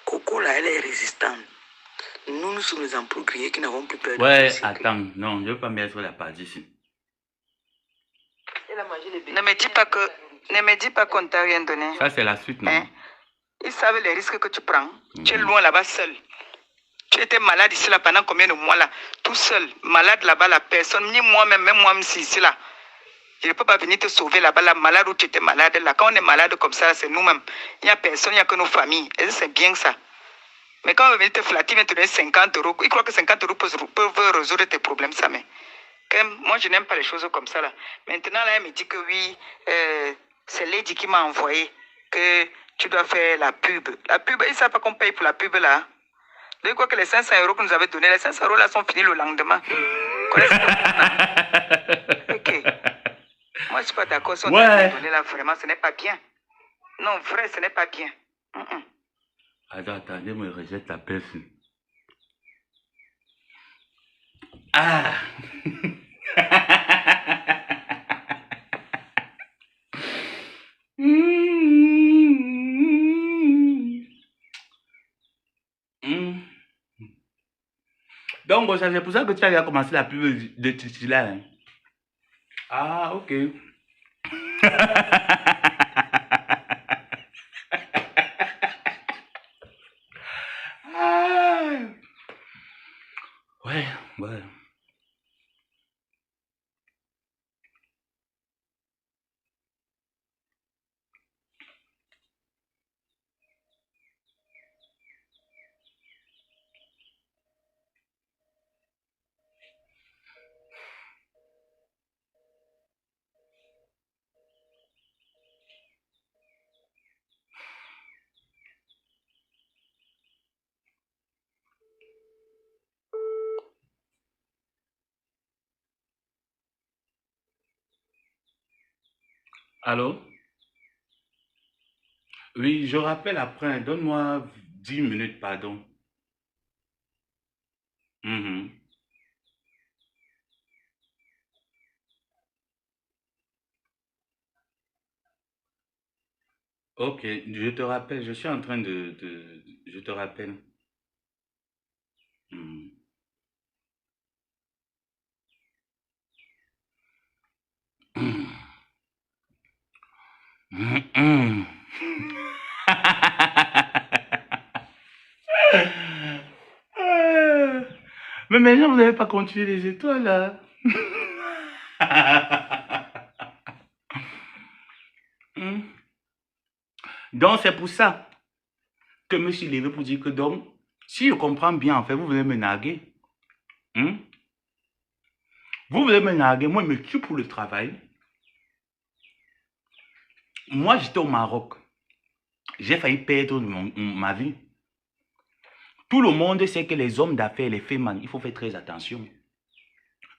Coco, là, elle est résistante. Nous sommes les employés qui n'avons plus peur de... Ouais, attends, non, je ne veux pas mettre la page ici. Ne me dis pas qu'on ne t'a rien donné. Ça, c'est la suite, non? Ils savent les risques que tu prends. Tu es loin là-bas seul. Tu étais malade ici là pendant combien de mois là? Tout seul, malade là-bas, la personne, ni moi-même, même moi-même ici là. Je ne peux pas venir te sauver là-bas, là, malade où tu étais malade là. Quand on est malade comme ça, c'est nous-mêmes. Il n'y a personne, il n'y a que nos familles. Et c'est bien ça. Mais quand on va venir te flatter, te donner 50 euros, ils croient que 50 euros peuvent résoudre tes problèmes, ça. Mais moi, je n'aime pas les choses comme ça là. Maintenant, là, elle me dit que oui, c'est Lady qui m'a envoyé que tu dois faire la pub. La pub, ils ne savent pas qu'on paye pour la pub là. Donc, quoi que les 500 euros que nous avons donnés, les 500 euros là sont finis le lendemain. Ok. Moi, je ne suis pas d'accord. Si on t'a donné là, vraiment, ce n'est pas bien. Non, vrai, ce n'est pas bien. Attends, je me rejette la personne. Ah! Donc, c'est pour ça que tu as commencé la pub de titulaire. Hein? Ah, ok. Ouais, ouais. Allô? Oui, je rappelle après. Donne-moi 10 minutes, pardon. Mhm. Ok, je te rappelle. Je suis en train je te rappelle. Mhm. Mhm. Mais maintenant, vous n'avez pas continué les étoiles, là. Hmm. Donc, c'est pour ça que je me suis levé pour dire que, donc, si je comprends bien, en fait, vous voulez me narguer. Hmm? Vous voulez me narguer, moi, je me tue pour le travail. Moi, j'étais au Maroc. J'ai failli perdre ma vie. Tout le monde sait que les hommes d'affaires, les femmes, il faut faire très attention.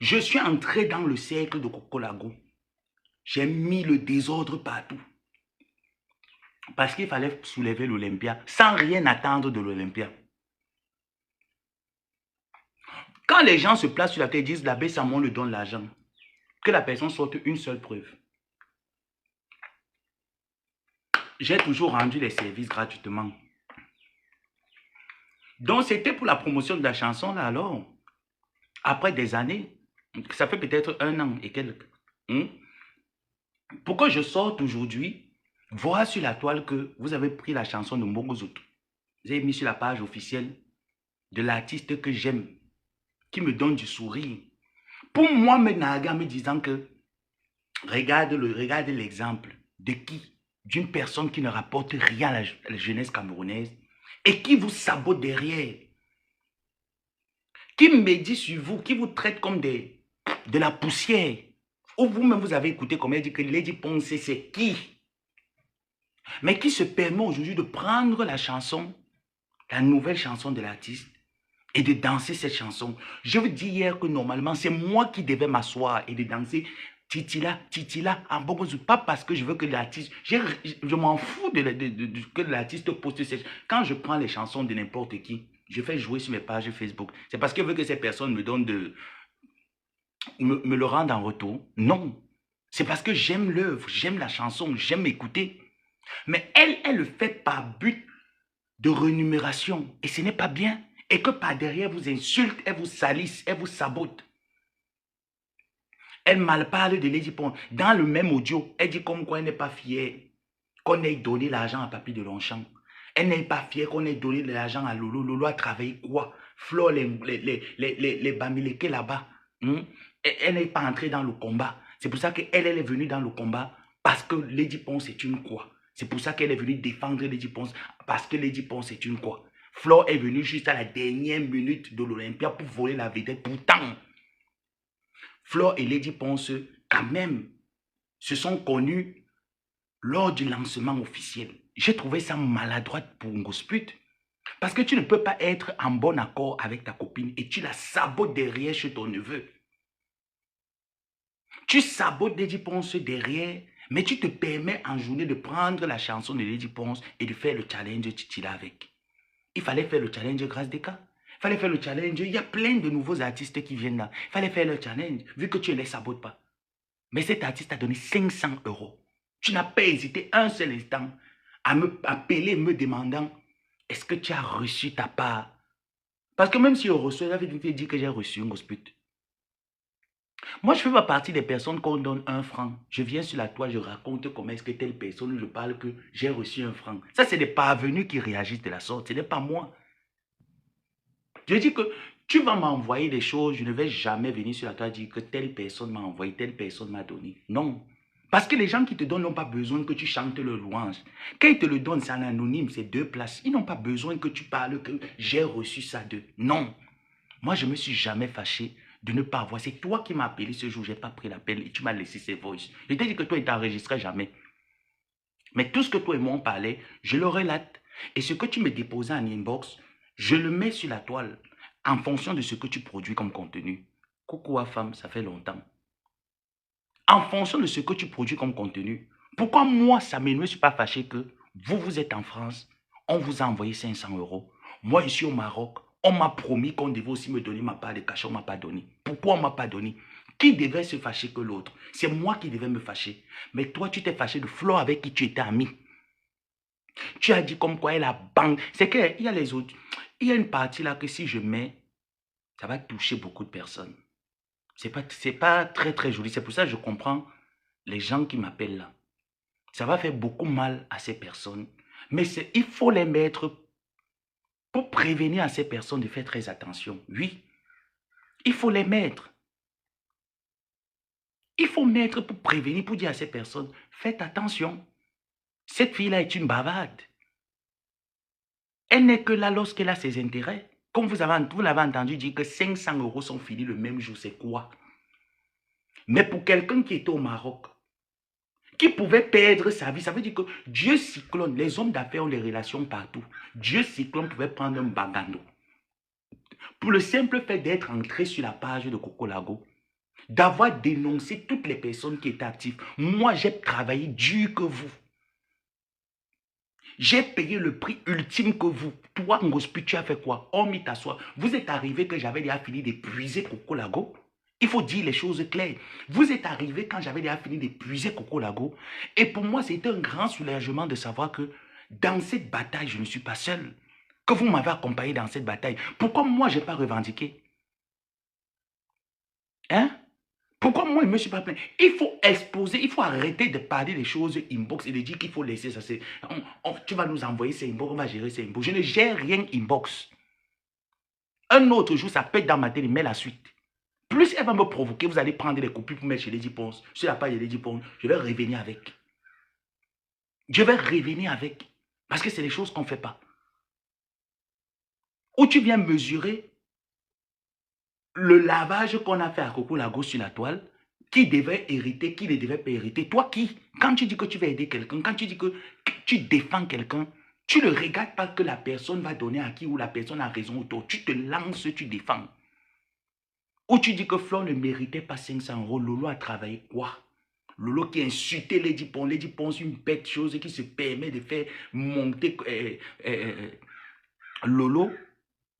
Je suis entré dans le cercle de Cocolago. J'ai mis le désordre partout. Parce qu'il fallait soulever l'Olympia sans rien attendre de l'Olympia. Quand les gens se placent sur la tête et disent l'abbé Samon le donne l'argent, que la personne sorte une seule preuve. J'ai toujours rendu les services gratuitement. Donc c'était pour la promotion de la chanson là alors. Après des années, ça fait peut-être 1 an et quelques. Pourquoi je sors aujourd'hui, voir sur la toile que vous avez pris la chanson de Mbongozout. Vous avez mis sur la page officielle de l'artiste que j'aime, qui me donne du sourire. Pour moi, me narguer en me disant que regarde l'exemple de qui? D'une personne qui ne rapporte rien à la jeunesse camerounaise et qui vous sabote derrière, qui médit sur vous, qui vous traite comme de la poussière. Ou vous-même, vous avez écouté comment elle dit que Lady Ponce, c'est qui? Mais qui se permet aujourd'hui de prendre la chanson, la nouvelle chanson de l'artiste, et de danser cette chanson. Je vous dis hier que normalement, c'est moi qui devais m'asseoir et de danser Titila, Titila, en Bogozou. Pas parce que je veux que l'artiste... Je m'en fous que l'artiste poste cette... Quand je prends les chansons de n'importe qui, je fais jouer sur mes pages Facebook. C'est parce que je veux que ces personnes me donnent me le rendent en retour. Non. C'est parce que j'aime l'œuvre, j'aime la chanson, j'aime écouter. Mais elle le fait par but de rémunération. Et ce n'est pas bien. Et que par derrière vous insulte, elle vous salisse, elle vous sabote. Elle malparle de Lady Pond. Dans le même audio, elle dit comme quoi elle n'est pas fière qu'on ait donné l'argent à Papy de Longchamp. Elle n'est pas fière qu'on ait donné l'argent à Lolo. Lolo a travaillé quoi? Flo, les Bamileke là-bas. Elle n'est pas entrée dans le combat. C'est pour ça qu'elle est venue dans le combat parce que Lady Pond c'est une quoi. C'est pour ça qu'elle est venue défendre Lady Pond parce que Lady Pond c'est une quoi. Flo est venue juste à la dernière minute de l'Olympia pour voler la vedette. Pourtant, Flo et Lady Ponce, quand même, se sont connus lors du lancement officiel. J'ai trouvé ça maladroite pour Ngosput. Parce que tu ne peux pas être en bon accord avec ta copine et tu la sabotes derrière chez ton neveu. Tu sabotes Lady Ponce derrière, mais tu te permets en journée de prendre la chanson de Lady Ponce et de faire le challenge Titila avec. Il fallait faire le challenge grâce des cas. Il fallait faire le challenge. Il y a plein de nouveaux artistes qui viennent là. Il fallait faire le challenge, vu que tu ne les sabotes pas. Mais cet artiste a donné 500 €. Tu n'as pas hésité un seul instant à me appeler, me demandant, est-ce que tu as reçu ta part? Parce que même si on reçoit, j'avais dit que j'ai reçu un gospel. Moi, je ne fais pas partie des personnes qu'on donne 1 franc. Je viens sur la toile, je raconte comment est-ce que telle personne, je parle que j'ai reçu 1 franc. Ça, c'est des parvenus qui réagissent de la sorte. Ce n'est pas moi. Je dis que tu vas m'envoyer des choses, je ne vais jamais venir sur la toile dire que telle personne m'a envoyé, telle personne m'a donné. Non. Parce que les gens qui te donnent n'ont pas besoin que tu chantes le louange. Quand ils te le donnent, c'est en anonyme, c'est 2 places. Ils n'ont pas besoin que tu parles que j'ai reçu ça d'eux. Non. Moi, je ne me suis jamais fâché de ne pas avoir. C'est toi qui m'as appelé ce jour, je n'ai pas pris l'appel et tu m'as laissé ces voices. Je t'ai dit que toi, il ne t'enregistrerait jamais. Mais tout ce que toi et moi on parlait, je le relate. Et ce que tu me déposais en inbox, je le mets sur la toile en fonction de ce que tu produis comme contenu. Coucou à femme, ça fait longtemps. En fonction de ce que tu produis comme contenu, Pourquoi moi, ça ne me suis pas fâché que vous êtes en France, on vous a envoyé 500 €. Moi, je suis au Maroc, on m'a promis qu'on devait aussi me donner ma part de cachet, on ne m'a pas donné. Pourquoi on ne m'a pas donné? Qui devait se fâcher que l'autre? C'est moi qui devais me fâcher. Mais toi, tu t'es fâché de Flo avec qui tu étais ami. Tu as dit comme quoi elle a banque. C'est qu'il y a les autres. Il y a une partie là que si je mets, ça va toucher beaucoup de personnes. C'est pas très très joli. C'est pour ça que je comprends les gens qui m'appellent là. Ça va faire beaucoup mal à ces personnes. Mais il faut les mettre pour prévenir à ces personnes de faire très attention. Oui, il faut les mettre. Il faut mettre pour prévenir, pour dire à ces personnes, faites attention. Cette fille-là est une bavarde. Elle n'est que là lorsqu'elle a ses intérêts. Comme vous l'avez entendu dire que 500 € sont finis le même jour, c'est quoi? Mais pour quelqu'un qui était au Maroc, qui pouvait perdre sa vie, ça veut dire que Dieu Cyclone, les hommes d'affaires ont des relations partout. Dieu Cyclone pouvait prendre un bagando. Pour le simple fait d'être entré sur la page de Coco Lago, d'avoir dénoncé toutes les personnes qui étaient actives. Moi, j'ai travaillé dur que vous. J'ai payé le prix ultime que vous. Toi, Ngospi, tu as fait quoi? On m'y t'assoit. Vous êtes arrivé que j'avais déjà fini d'épuiser Coco Lago. Il faut dire les choses claires. Vous êtes arrivé quand j'avais déjà fini d'épuiser Coco Lago. Et pour moi, c'était un grand soulagement de savoir que dans cette bataille, je ne suis pas seul. Que vous m'avez accompagné dans cette bataille. Pourquoi moi, je n'ai pas revendiqué? Hein? Pourquoi moi, je ne me suis pas plaint? Il faut exposer, il faut arrêter de parler des choses inbox et de dire qu'il faut laisser ça. Tu vas nous envoyer ces inbox, on va gérer ces inbox. Je ne gère rien inbox. Un autre jour, ça pète dans ma tête, mais la suite. Plus elle va me provoquer, vous allez prendre les copies pour mettre chez Lady Ponce. Sur la page de Lady Ponce, je vais revenir avec. Je vais revenir avec. Parce que c'est des choses qu'on ne fait pas. Où tu viens mesurer le lavage qu'on a fait à Coco Lago sur la toile, qui devait hériter, qui ne devait pas hériter. Toi qui, quand tu dis que tu vas aider quelqu'un, quand tu dis que tu défends quelqu'un, tu ne regardes pas que la personne va donner à qui ou la personne a raison ou tort. Tu te lances, tu défends. Ou tu dis que Flore ne méritait pas 500 €. Lolo a travaillé quoi? Lolo qui a insulté Lady Ponce. Lady Ponce, une bête chose qui se permet de faire monter Lolo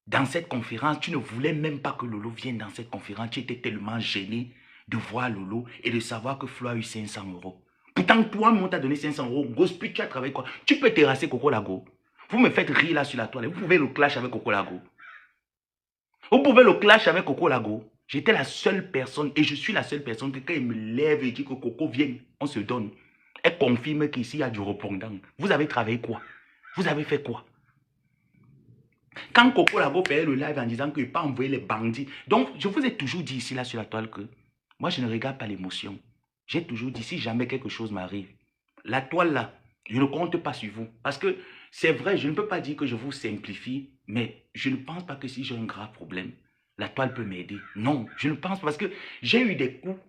dans cette conférence. Tu ne voulais même pas que Lolo vienne dans cette conférence. Tu étais tellement gêné de voir Lolo et de savoir que Flore a eu 500 €. Pourtant, toi, on t'a donné 500 €. Gospel, tu as travaillé quoi? Tu peux terrasser Coco Lago. Vous me faites rire là sur la toile. Vous pouvez le clash avec Coco Lago. Vous pouvez le clash avec Coco Lago. J'étais la seule personne et je suis la seule personne que quand il me lève et dit que Coco vienne, on se donne. Elle confirme qu'ici il y a du répondant. Vous avez travaillé quoi? Vous avez fait quoi? Quand Coco Lago fait le live en disant qu'il ne peut pas envoyer les bandits. Donc, je vous ai toujours dit ici là sur la toile que moi je ne regarde pas l'émotion. J'ai toujours dit si jamais quelque chose m'arrive, la toile là, je ne compte pas sur vous. Parce que c'est vrai, je ne peux pas dire que je vous simplifie, mais je ne pense pas que si j'ai un grave problème, la toile peut m'aider. Non, je ne pense pas parce que j'ai eu des coups,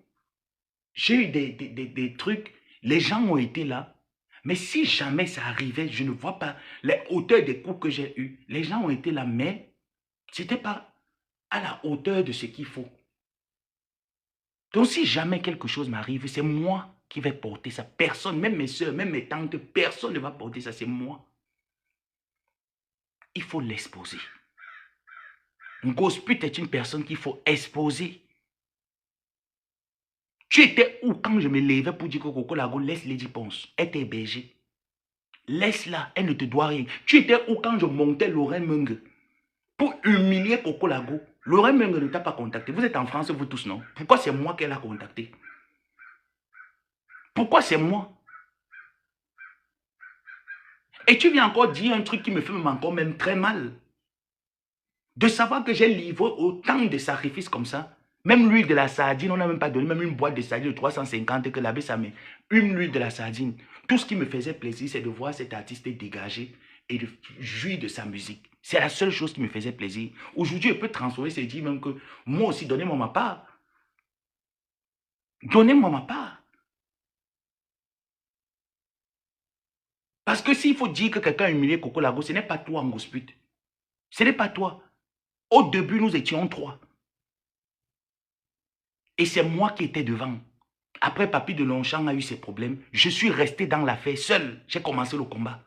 j'ai eu des trucs, les gens ont été là, mais si jamais ça arrivait, je ne vois pas les hauteurs des coups que j'ai eus. Les gens ont été là, mais ce n'était pas à la hauteur de ce qu'il faut. Donc si jamais quelque chose m'arrive, c'est moi qui vais porter ça. Personne, même mes soeurs, même mes tantes, personne ne va porter ça, c'est moi. Il faut l'exposer. Ngosput est une personne qu'il faut exposer. Tu étais où quand je me levais pour dire que Coco Lago laisse Lady Ponce? Elle était hébergée. Laisse-la, elle ne te doit rien. Tu étais où quand je montais Lorraine Mung pour humilier Coco Lago? Lorraine Mung ne t'a pas contacté. Vous êtes en France, vous tous, non? Pourquoi c'est moi qu'elle a contacté? Pourquoi c'est moi? Et tu viens encore dire un truc qui me fait encore même très mal. De savoir que j'ai livré autant de sacrifices comme ça. Même l'huile de la sardine, on n'a même pas donné même une boîte de sardine de 350 que l'abbé ça met. Une huile de la sardine. Tout ce qui me faisait plaisir, c'est de voir cet artiste dégagé et de jouir de sa musique. C'est la seule chose qui me faisait plaisir. Aujourd'hui, je peux transformer, c'est dire même que moi aussi, donnez-moi ma part. Donnez-moi ma part. Parce que s'il faut dire que quelqu'un a humilié Coco Lago, ce n'est pas toi, Ngosput. Ce n'est pas toi. Au début, nous étions 3. Et c'est moi qui étais devant. Après, Papy de Longchamp a eu ses problèmes. Je suis resté dans l'affaire seul. J'ai commencé le combat.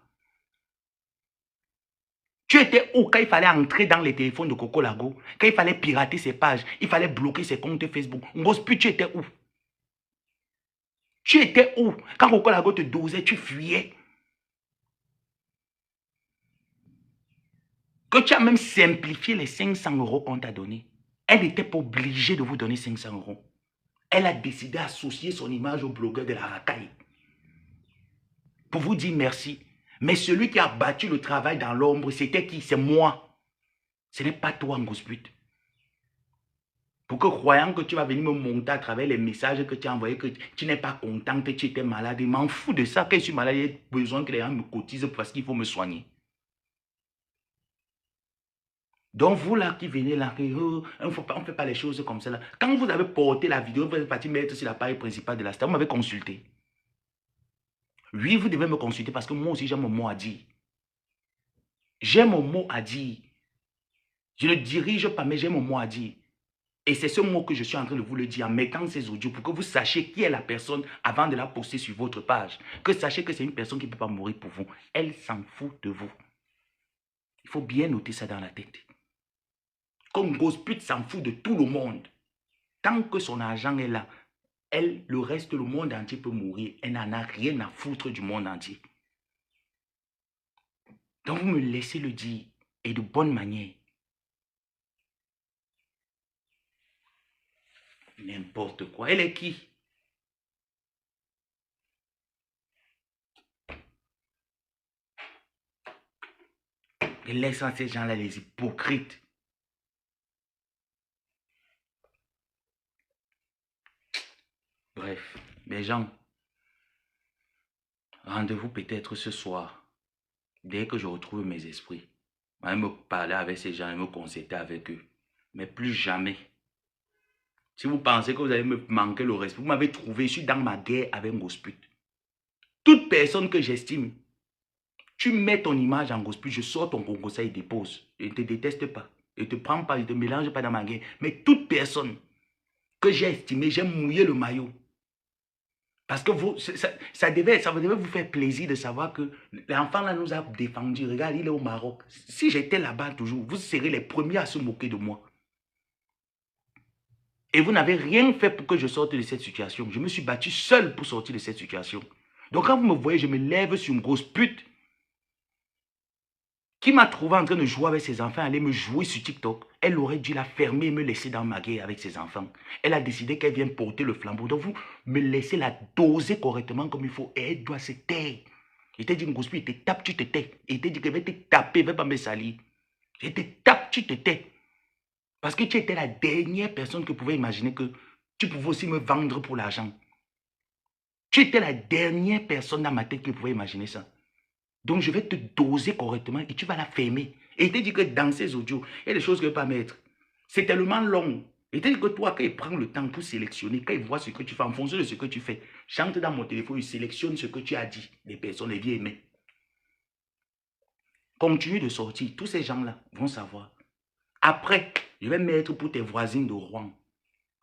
Tu étais où quand il fallait entrer dans les téléphones de Coco Lago? Quand il fallait pirater ses pages, il fallait bloquer ses comptes Facebook. Ngospu, tu étais où? Tu étais où? Quand Coco Lago te dosait, tu fuyais. Que tu as même simplifié les 500 € qu'on t'a donné. Elle n'était pas obligée de vous donner 500 €. Elle a décidé d'associer son image au blogueur de la racaille. Pour vous dire merci. Mais celui qui a battu le travail dans l'ombre, c'était qui? C'est moi. Ce n'est pas toi, Ngosput. Pour que croyant que tu vas venir me monter à travers les messages que tu as envoyés, que tu n'es pas content, que tu étais malade. Je m'en fous de ça. Quand je suis malade, j'ai besoin que les gens me cotisent parce qu'il faut me soigner. Donc vous là qui venez là, on ne fait pas les choses comme ça. Là. Quand vous avez porté la vidéo, vous êtes parti mettre sur l'appareil principal de la star, vous m'avez consulté. Oui, vous devez me consulter parce que moi aussi j'ai mon mot à dire. J'ai mon mot à dire. Je ne dirige pas, mais j'ai mon mot à dire. Et c'est ce mot que je suis en train de vous le dire en mettant ces audios pour que vous sachiez qui est la personne avant de la poster sur votre page. Que sachez que c'est une personne qui ne peut pas mourir pour vous. Elle s'en fout de vous. Il faut bien noter ça dans la tête. Comme Ngosput s'en fout de tout le monde. Tant que son argent est là, elle, le reste, le monde entier peut mourir. Elle n'en a rien à foutre du monde entier. Donc vous me laissez le dire et de bonne manière. N'importe quoi. Elle est qui? Et laisse ces gens-là, les hypocrites. Bref, mes gens, rendez-vous peut-être ce soir, dès que je retrouve mes esprits. Je vais me parler avec ces gens et me concerter avec eux. Mais plus jamais. Si vous pensez que vous allez me manquer le respect, vous m'avez trouvé, je suis dans ma guerre avec Ngosput. Toute personne que j'estime, tu mets ton image en Ngosput, je sors ton Congo, ça, il dépose. Je ne te déteste pas. Je ne te prends pas, je ne te mélange pas dans ma guerre. Mais toute personne que j'ai estimée, j'ai mouillé le maillot. Parce que vous, ça devait vous faire plaisir de savoir que l'enfant là nous a défendu. Regarde, il est au Maroc. Si j'étais là-bas toujours, vous serez les premiers à se moquer de moi. Et vous n'avez rien fait pour que je sorte de cette situation. Je me suis battu seul pour sortir de cette situation. Donc quand vous me voyez, je me lève sur une grosse pute qui m'a trouvé en train de jouer avec ses enfants, aller me jouer sur TikTok. Elle aurait dû la fermer et me laisser dans ma guerre avec ses enfants. Elle a décidé qu'elle vient porter le flambeau. Donc vous me laissez la doser correctement comme il faut. Et elle doit se taire. Il t'a dit, Ngosput, il te tape, tu te tais. Il t'a dit que je vais te taper, je ne vais pas me salir. Je te tape, tu te tais. Parce que tu étais la dernière personne que pouvait imaginer que tu pouvais aussi me vendre pour l'argent. Tu étais la dernière personne dans ma tête qui pouvait imaginer ça. Donc, je vais te doser correctement et tu vas la fermer. Et il te dit que dans ces audios, il y a des choses que je ne vais pas mettre. C'est tellement long. Il te dit que toi, quand il prend le temps pour sélectionner, quand il voit ce que tu fais, en fonction de ce que tu fais, j'entre dans mon téléphone, il sélectionne ce que tu as dit. Les personnes, les vieilles aimées. Continue de sortir. Tous ces gens-là vont savoir. Après, je vais mettre pour tes voisines de Rouen.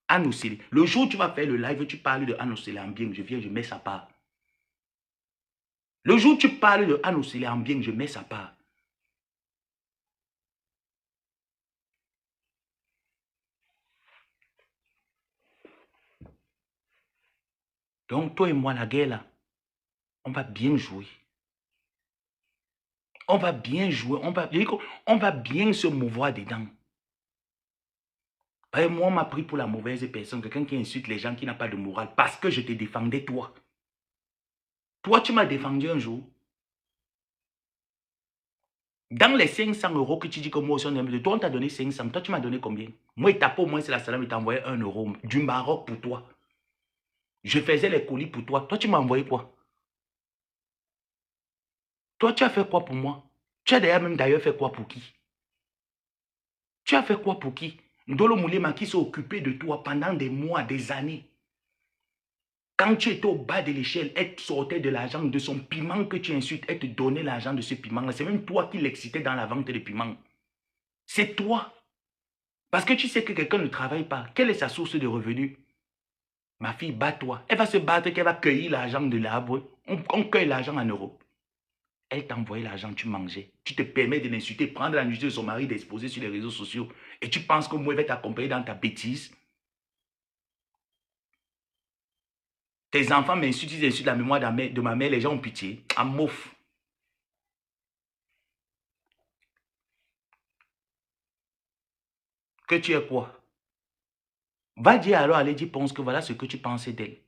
Anne Océlé. Le jour où tu vas faire le live, tu parles de Anne Océlé en bien, je viens, je mets sa part. Le jour où tu parles de Anne Océlé en bien, je mets sa part. Donc, toi et moi, la guerre là, on va bien jouer. On va bien jouer. On va bien se mouvoir dedans. Et moi, on m'a pris pour la mauvaise personne, quelqu'un qui insulte les gens, qui n'a pas de morale, parce que je te défendais, toi. Toi, tu m'as défendu un jour. Dans les 500 € que tu dis que moi aussi on aime, toi on t'a donné 500, toi tu m'as donné combien? Moi il t'a pas au moins c'est la salam, il t'a envoyé 1 € du Maroc pour toi. Je faisais les colis pour toi, toi tu m'as envoyé quoi? Toi tu as fait quoi pour moi? Tu as d'ailleurs fait quoi pour qui? Tu as fait quoi pour qui? Ndolo Moulema qui s'est occupé de toi pendant des mois, des années. Quand tu étais au bas de l'échelle, elle sortait de l'argent de son piment que tu insultes, elle te donnait l'argent de ce piment-là. C'est même toi qui l'excitais dans la vente de piment. C'est toi. Parce que tu sais que quelqu'un ne travaille pas. Quelle est sa source de revenus? Ma fille, bats-toi. Elle va se battre qu'elle va cueillir l'argent de l'arbre. On cueille l'argent en Europe. Elle t'a envoyé l'argent, tu mangeais. Tu te permets de l'insulter, prendre la nudité de son mari, d'exposer sur les réseaux sociaux. Et tu penses que moi, je vais t'accompagner dans ta bêtise. Tes enfants m'insultent, ils insultent la mémoire de ma mère, les gens ont pitié. En mouf. Que tu es quoi? Va dire alors à Lady Ponce que voilà ce que tu pensais d'elle.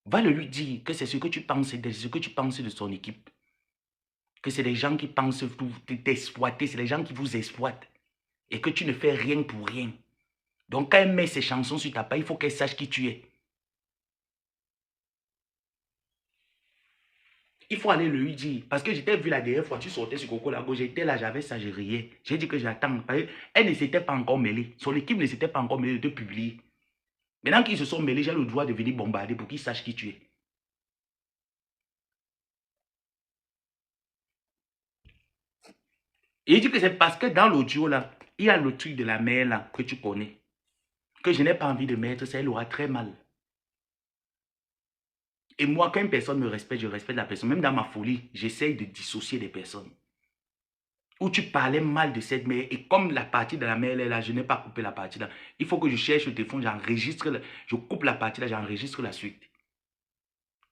Va le lui dire que c'est ce que tu pensais d'elle, ce que tu pensais de son équipe. Que c'est des gens qui pensent t'exploiter, c'est des gens qui vous exploitent. Et que tu ne fais rien pour rien. Donc quand elle met ses chansons sur ta page, il faut qu'elle sache qui tu es. Il faut aller le lui dire. Parce que j'étais vu la dernière fois, tu sortais sur Coco Lago, j'étais là, j'avais ça, je riais. J'ai dit que j'attends. Elle ne s'était pas encore mêlée. Son équipe ne s'était pas encore mêlée de te publier. Maintenant qu'ils se sont mêlés, j'ai le droit de venir bombarder pour qu'ils sachent qui tu es. Et il dit que c'est parce que dans l'audio là, il y a le truc de la mère là que tu connais. Que je n'ai pas envie de mettre, ça elle aura très mal. Et moi, quand une personne me respecte, je respecte la personne. Même dans ma folie, j'essaye de dissocier des personnes. Où tu parlais mal de cette mère, et comme la partie de la mère est là, je n'ai pas coupé la partie là. Il faut que je cherche le téléphone, j'enregistre, je coupe la partie là, j'enregistre la suite.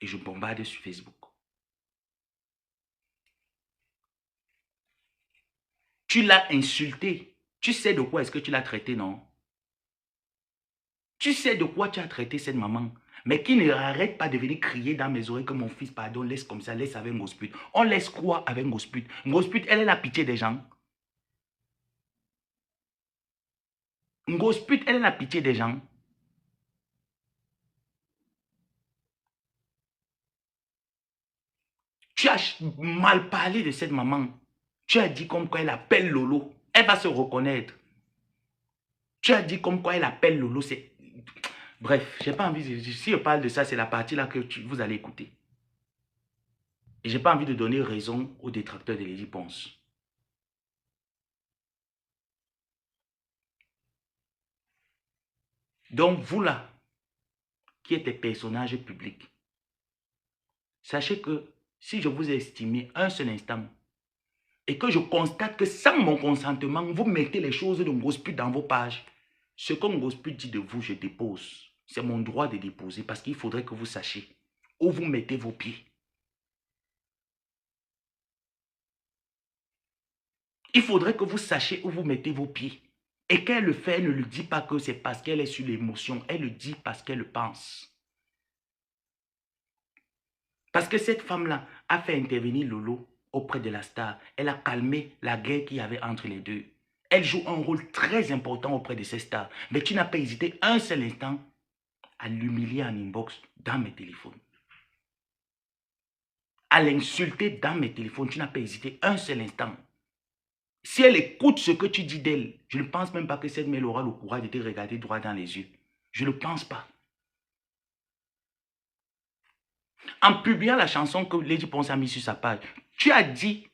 Et je bombarde sur Facebook. Tu l'as insulté. Tu sais de quoi est-ce que tu l'as traité, non? Tu sais de quoi tu as traité cette maman. Mais qui ne arrête pas de venir crier dans mes oreilles que mon fils, pardon, laisse comme ça, laisse avec Ngosput. On laisse quoi avec Ngosput? Ngosput, elle est la pitié des gens. Ngosput, elle est la pitié des gens. Tu as mal parlé de cette maman. Tu as dit comme quoi elle appelle Lolo. Elle va se reconnaître. Tu as dit comme quoi elle appelle Lolo. Bref, je n'ai pas envie de... Si je parle de ça, c'est la partie là que vous allez écouter. Et je n'ai pas envie de donner raison aux détracteurs de Lady Ponce. Donc, vous là, qui êtes des personnages publics, sachez que si je vous ai estimé un seul instant et que je constate que sans mon consentement, vous mettez les choses de Ngosput dans vos pages, ce que Ngosput dit de vous, je dépose. C'est mon droit de déposer parce qu'il faudrait que vous sachiez où vous mettez vos pieds. Il faudrait que vous sachiez où vous mettez vos pieds. Et qu'elle le fait, elle ne le dit pas que c'est parce qu'elle est sur l'émotion. Elle le dit parce qu'elle le pense. Parce que cette femme-là a fait intervenir Lolo auprès de la star. Elle a calmé la guerre qu'il y avait entre les deux. Elle joue un rôle très important auprès de ces stars. Mais tu n'as pas hésité un seul instant à l'humilier en inbox dans mes téléphones. À l'insulter dans mes téléphones. Tu n'as pas hésité un seul instant. Si elle écoute ce que tu dis d'elle, je ne pense même pas que cette mère aura le courage de te regarder droit dans les yeux. Je ne pense pas. En publiant la chanson que Lady Ponce a mise sur sa page, tu as dit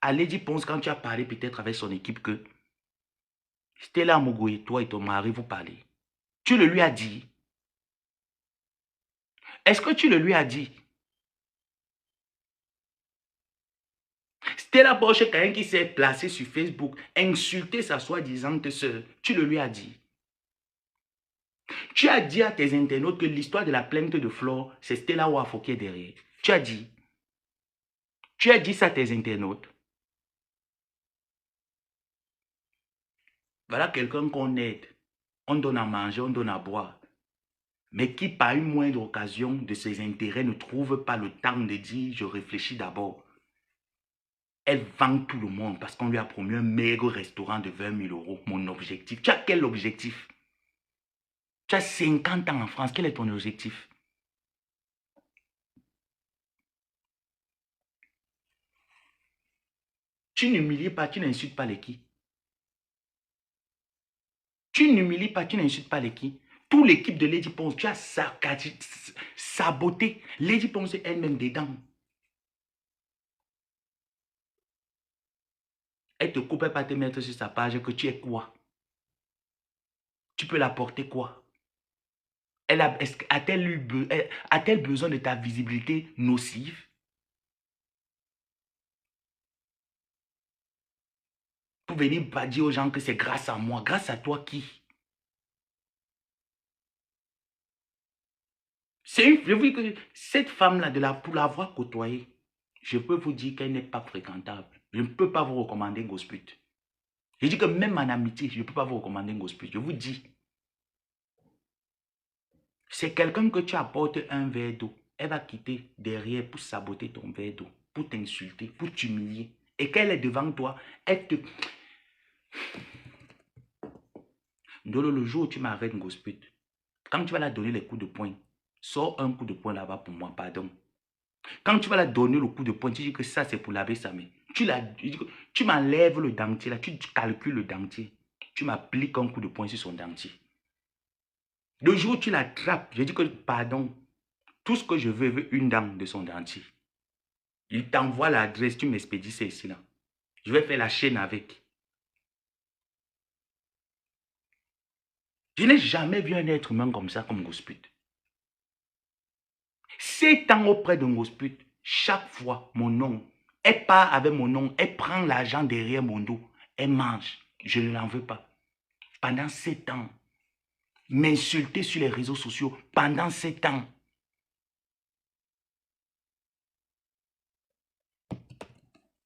à Lady Ponce, quand tu as parlé peut-être avec son équipe, que Stella Mogoye, toi et ton mari, vous parlez. Tu le lui as dit. Est-ce que tu le lui as dit? Stella Poche, quelqu'un qui s'est placé sur Facebook, insulté sa soi-disant sœur, tu le lui as dit. Tu as dit à tes internautes que l'histoire de la plainte de Flore, c'est Stella Wafo qui est derrière. Tu as dit. Tu as dit ça à tes internautes. Voilà quelqu'un qu'on aide. On donne à manger, on donne à boire. Mais qui, par une moindre occasion de ses intérêts, ne trouve pas le temps de dire « je réfléchis d'abord ». Elle vend tout le monde parce qu'on lui a promis un maigre restaurant de 20 000 €. Mon objectif. Tu as quel objectif? Tu as 50 ans en France. Quel est ton objectif? Tu n'humilies pas, tu n'insultes pas les qui? Tu n'humilies pas, tu n'insultes pas les qui? Toute l'équipe de Lady Ponce, tu as saboté. Lady Ponce elle-même dedans. Elle te coupe pas te mettre sur sa page que tu es quoi? Tu peux la porter quoi? A-t-elle besoin de ta visibilité nocive? Pour venir dire aux gens que c'est grâce à moi. Grâce à toi qui? Je veux que cette femme-là, pour l'avoir côtoyée, je peux vous dire qu'elle n'est pas fréquentable. Je ne peux pas vous recommander Gosput. Je dis que même en amitié, je ne peux pas vous recommander Gosput. Je vous dis. C'est quelqu'un que tu apportes un verre d'eau. Elle va quitter derrière pour saboter ton verre d'eau, pour t'insulter, pour t'humilier. Et qu'elle est devant toi, elle te... Ndolo, le jour où tu m'arrêtes Gosput, quand tu vas la donner les coups de poing, sors un coup de poing là-bas pour moi, pardon. Quand tu vas la donner le coup de poing, tu dis que ça c'est pour laver sa main. Tu m'enlèves le dentier là, tu calcules le dentier. Tu m'appliques un coup de poing sur son dentier. Le jour où tu l'attrapes, je dis que pardon, tout ce que je veux une dent de son dentier. Il t'envoie l'adresse, tu m'expédies c'est ici là. Je vais faire la chaîne avec. Je n'ai jamais vu un être humain comme ça, comme Gosput. 7 ans auprès de Gosput, chaque fois, mon nom, elle part avec mon nom, elle prend l'argent derrière mon dos, elle mange. Je ne l'en veux pas. Pendant 7 ans, m'insulter sur les réseaux sociaux, pendant 7 ans.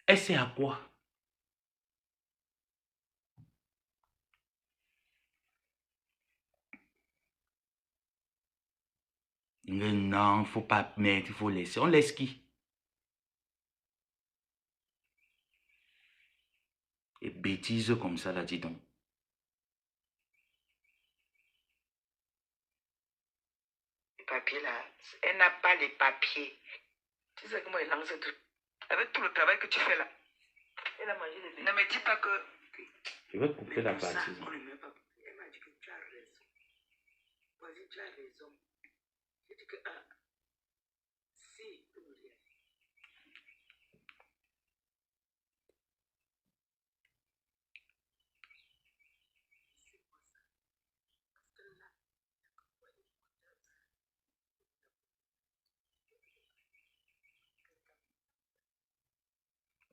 Elle sait à quoi? Mais non, il ne faut pas mettre, il faut laisser. On laisse qui? Et bêtises comme ça, là, dis donc. Les papiers, là, elle n'a pas les papiers. Tu sais comment elle lance tout. Avec tout le travail que tu fais là. Elle a mangé les... Ne me dis pas que... Je vais couper la partie. Ça, on ne met pas... Elle m'a dit que tu as raison. Vas-y, tu as raison. Je dis que... si,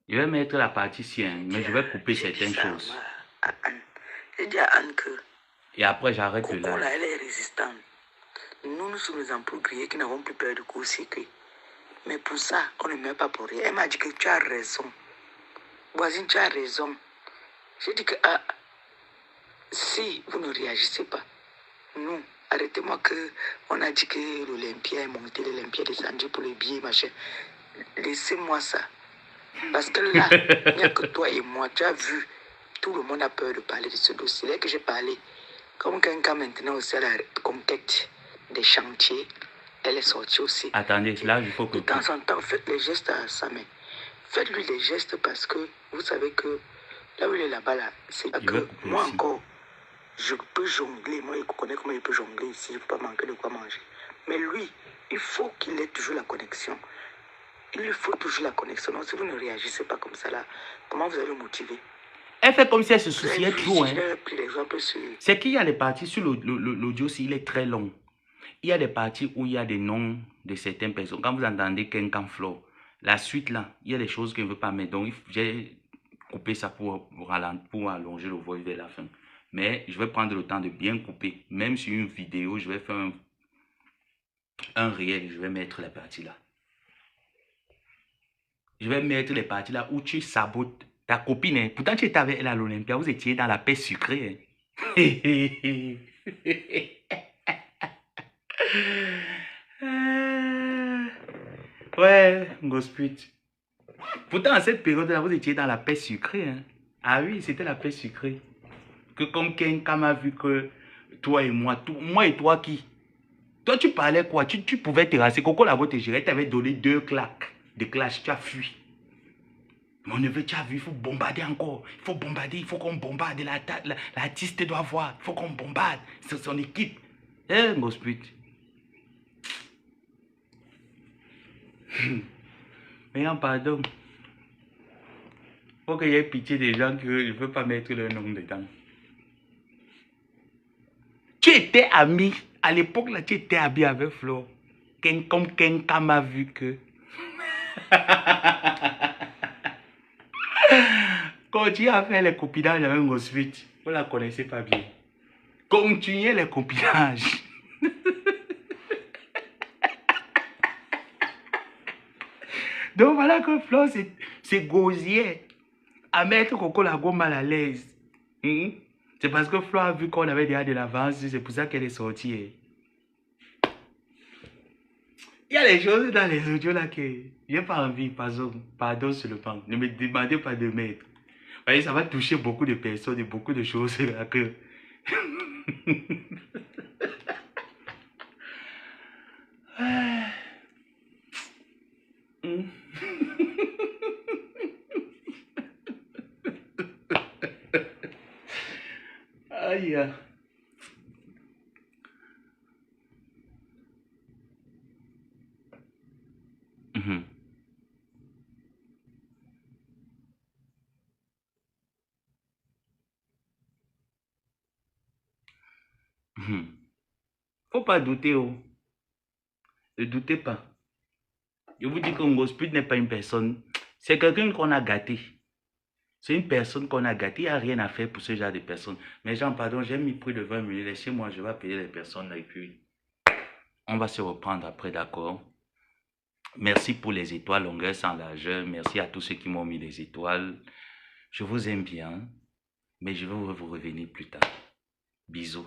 Je vais mettre la partie ici, hein, mais je vais couper certaines choses. J'ai dit à Anne que... Et après, j'arrête le live. live. Elle est résistante. Nous sommes les employés qui n'avons plus peur de court-circuit. Mais pour ça, on ne met pas pour rien. Elle m'a dit que tu as raison. Voisine, tu as raison. J'ai dit que si vous ne réagissez pas, nous, arrêtez-moi que on a dit que l'Olympia est monté, l'Olympia est descendu pour les billets, machin. Laissez-moi ça. Parce que là, il n'y a que toi et moi. Tu as vu, tout le monde a peur de parler de ce dossier. Là que j'ai parlé, comme quelqu'un maintenant aussi à la conquête des chantiers, elle est sortie aussi. Attendez, là, il faut que... De temps en temps, faites les gestes à sa main. Faites-lui les gestes parce que vous savez que là où il est là-bas, là, c'est que moi aussi. Encore, je peux jongler. Moi, je connais comment il peut jongler ici. Je ne peux pas manquer de quoi manger. Mais lui, il faut qu'il ait toujours la connexion. Il lui faut toujours la connexion. Donc, si vous ne réagissez pas comme ça, là, comment vous allez le motiver? Elle fait comme si elle se souciait trop. Hein. Sur... C'est qu'il y a des parties sur l'audio, il est très long. Il y a des parties où il y a des noms de certaines personnes. Quand vous entendez Kenkan Flow, la suite là, il y a des choses qu'il ne veut pas mettre. Donc, j'ai coupé ça pour allonger le voice vers la fin. Mais je vais prendre le temps de bien couper. Même sur une vidéo, je vais faire un réel. Je vais mettre la partie là. Je vais mettre les parties là où tu sabotes ta copine. Hein. Pourtant, tu étais avec elle à l'Olympia. Vous étiez dans la paix sucrée. Hein. Ouais, Gosput. Pourtant, à cette période-là, vous étiez dans la paix sucrée. Hein. Ah oui, c'était la paix sucrée. Que comme quelqu'un m'a vu que toi et moi, moi et toi qui? Toi, tu parlais quoi? Tu pouvais terrasser. Coco Labo te gérait, t'avais donné 2 claques de clash. Tu as fui. Mon neveu, tu as vu, il faut bombarder encore. Il faut bombarder, il faut qu'on bombarde. L'artiste doit voir. Il faut qu'on bombarde. C'est son équipe. Eh, Gosput. Mais en pardon. Il faut qu'il y ait pitié des gens que je ne veux pas mettre leur nom dedans. Tu étais ami À l'époque, là, tu étais habillé avec Flo. Comme quelqu'un m'a vu que... Continuez à faire les copinages avec Ngosvit. Vous ne la connaissez pas bien. Continuez les copinages. Donc voilà que Flo, c'est gosier à mettre Coco Lago mal à l'aise. C'est parce que Flo a vu qu'on avait déjà de l'avance, c'est pour ça qu'elle est sortie. Il y a des choses dans les audios là que j'ai pas envie, pardon sur le banc. Ne me demandez pas de mettre. Vous voyez, ça va toucher beaucoup de personnes et beaucoup de choses là que... Aïe. Faut pas douter, oh. Ne doutez pas. Je vous dis que Ngosvit n'est pas une personne. C'est quelqu'un qu'on a gâté. C'est une personne qu'on a gâté. Il n'y a rien à faire pour ce genre de personnes. Mais Jean, pardon, j'ai mis plus de 20 minutes. Laissez-moi, je vais appeler les personnes là et puis on va se reprendre après, d'accord? Merci pour les étoiles, longueur sans largeur. Merci à tous ceux qui m'ont mis les étoiles. Je vous aime bien, mais je vais vous revenir plus tard. Bisous.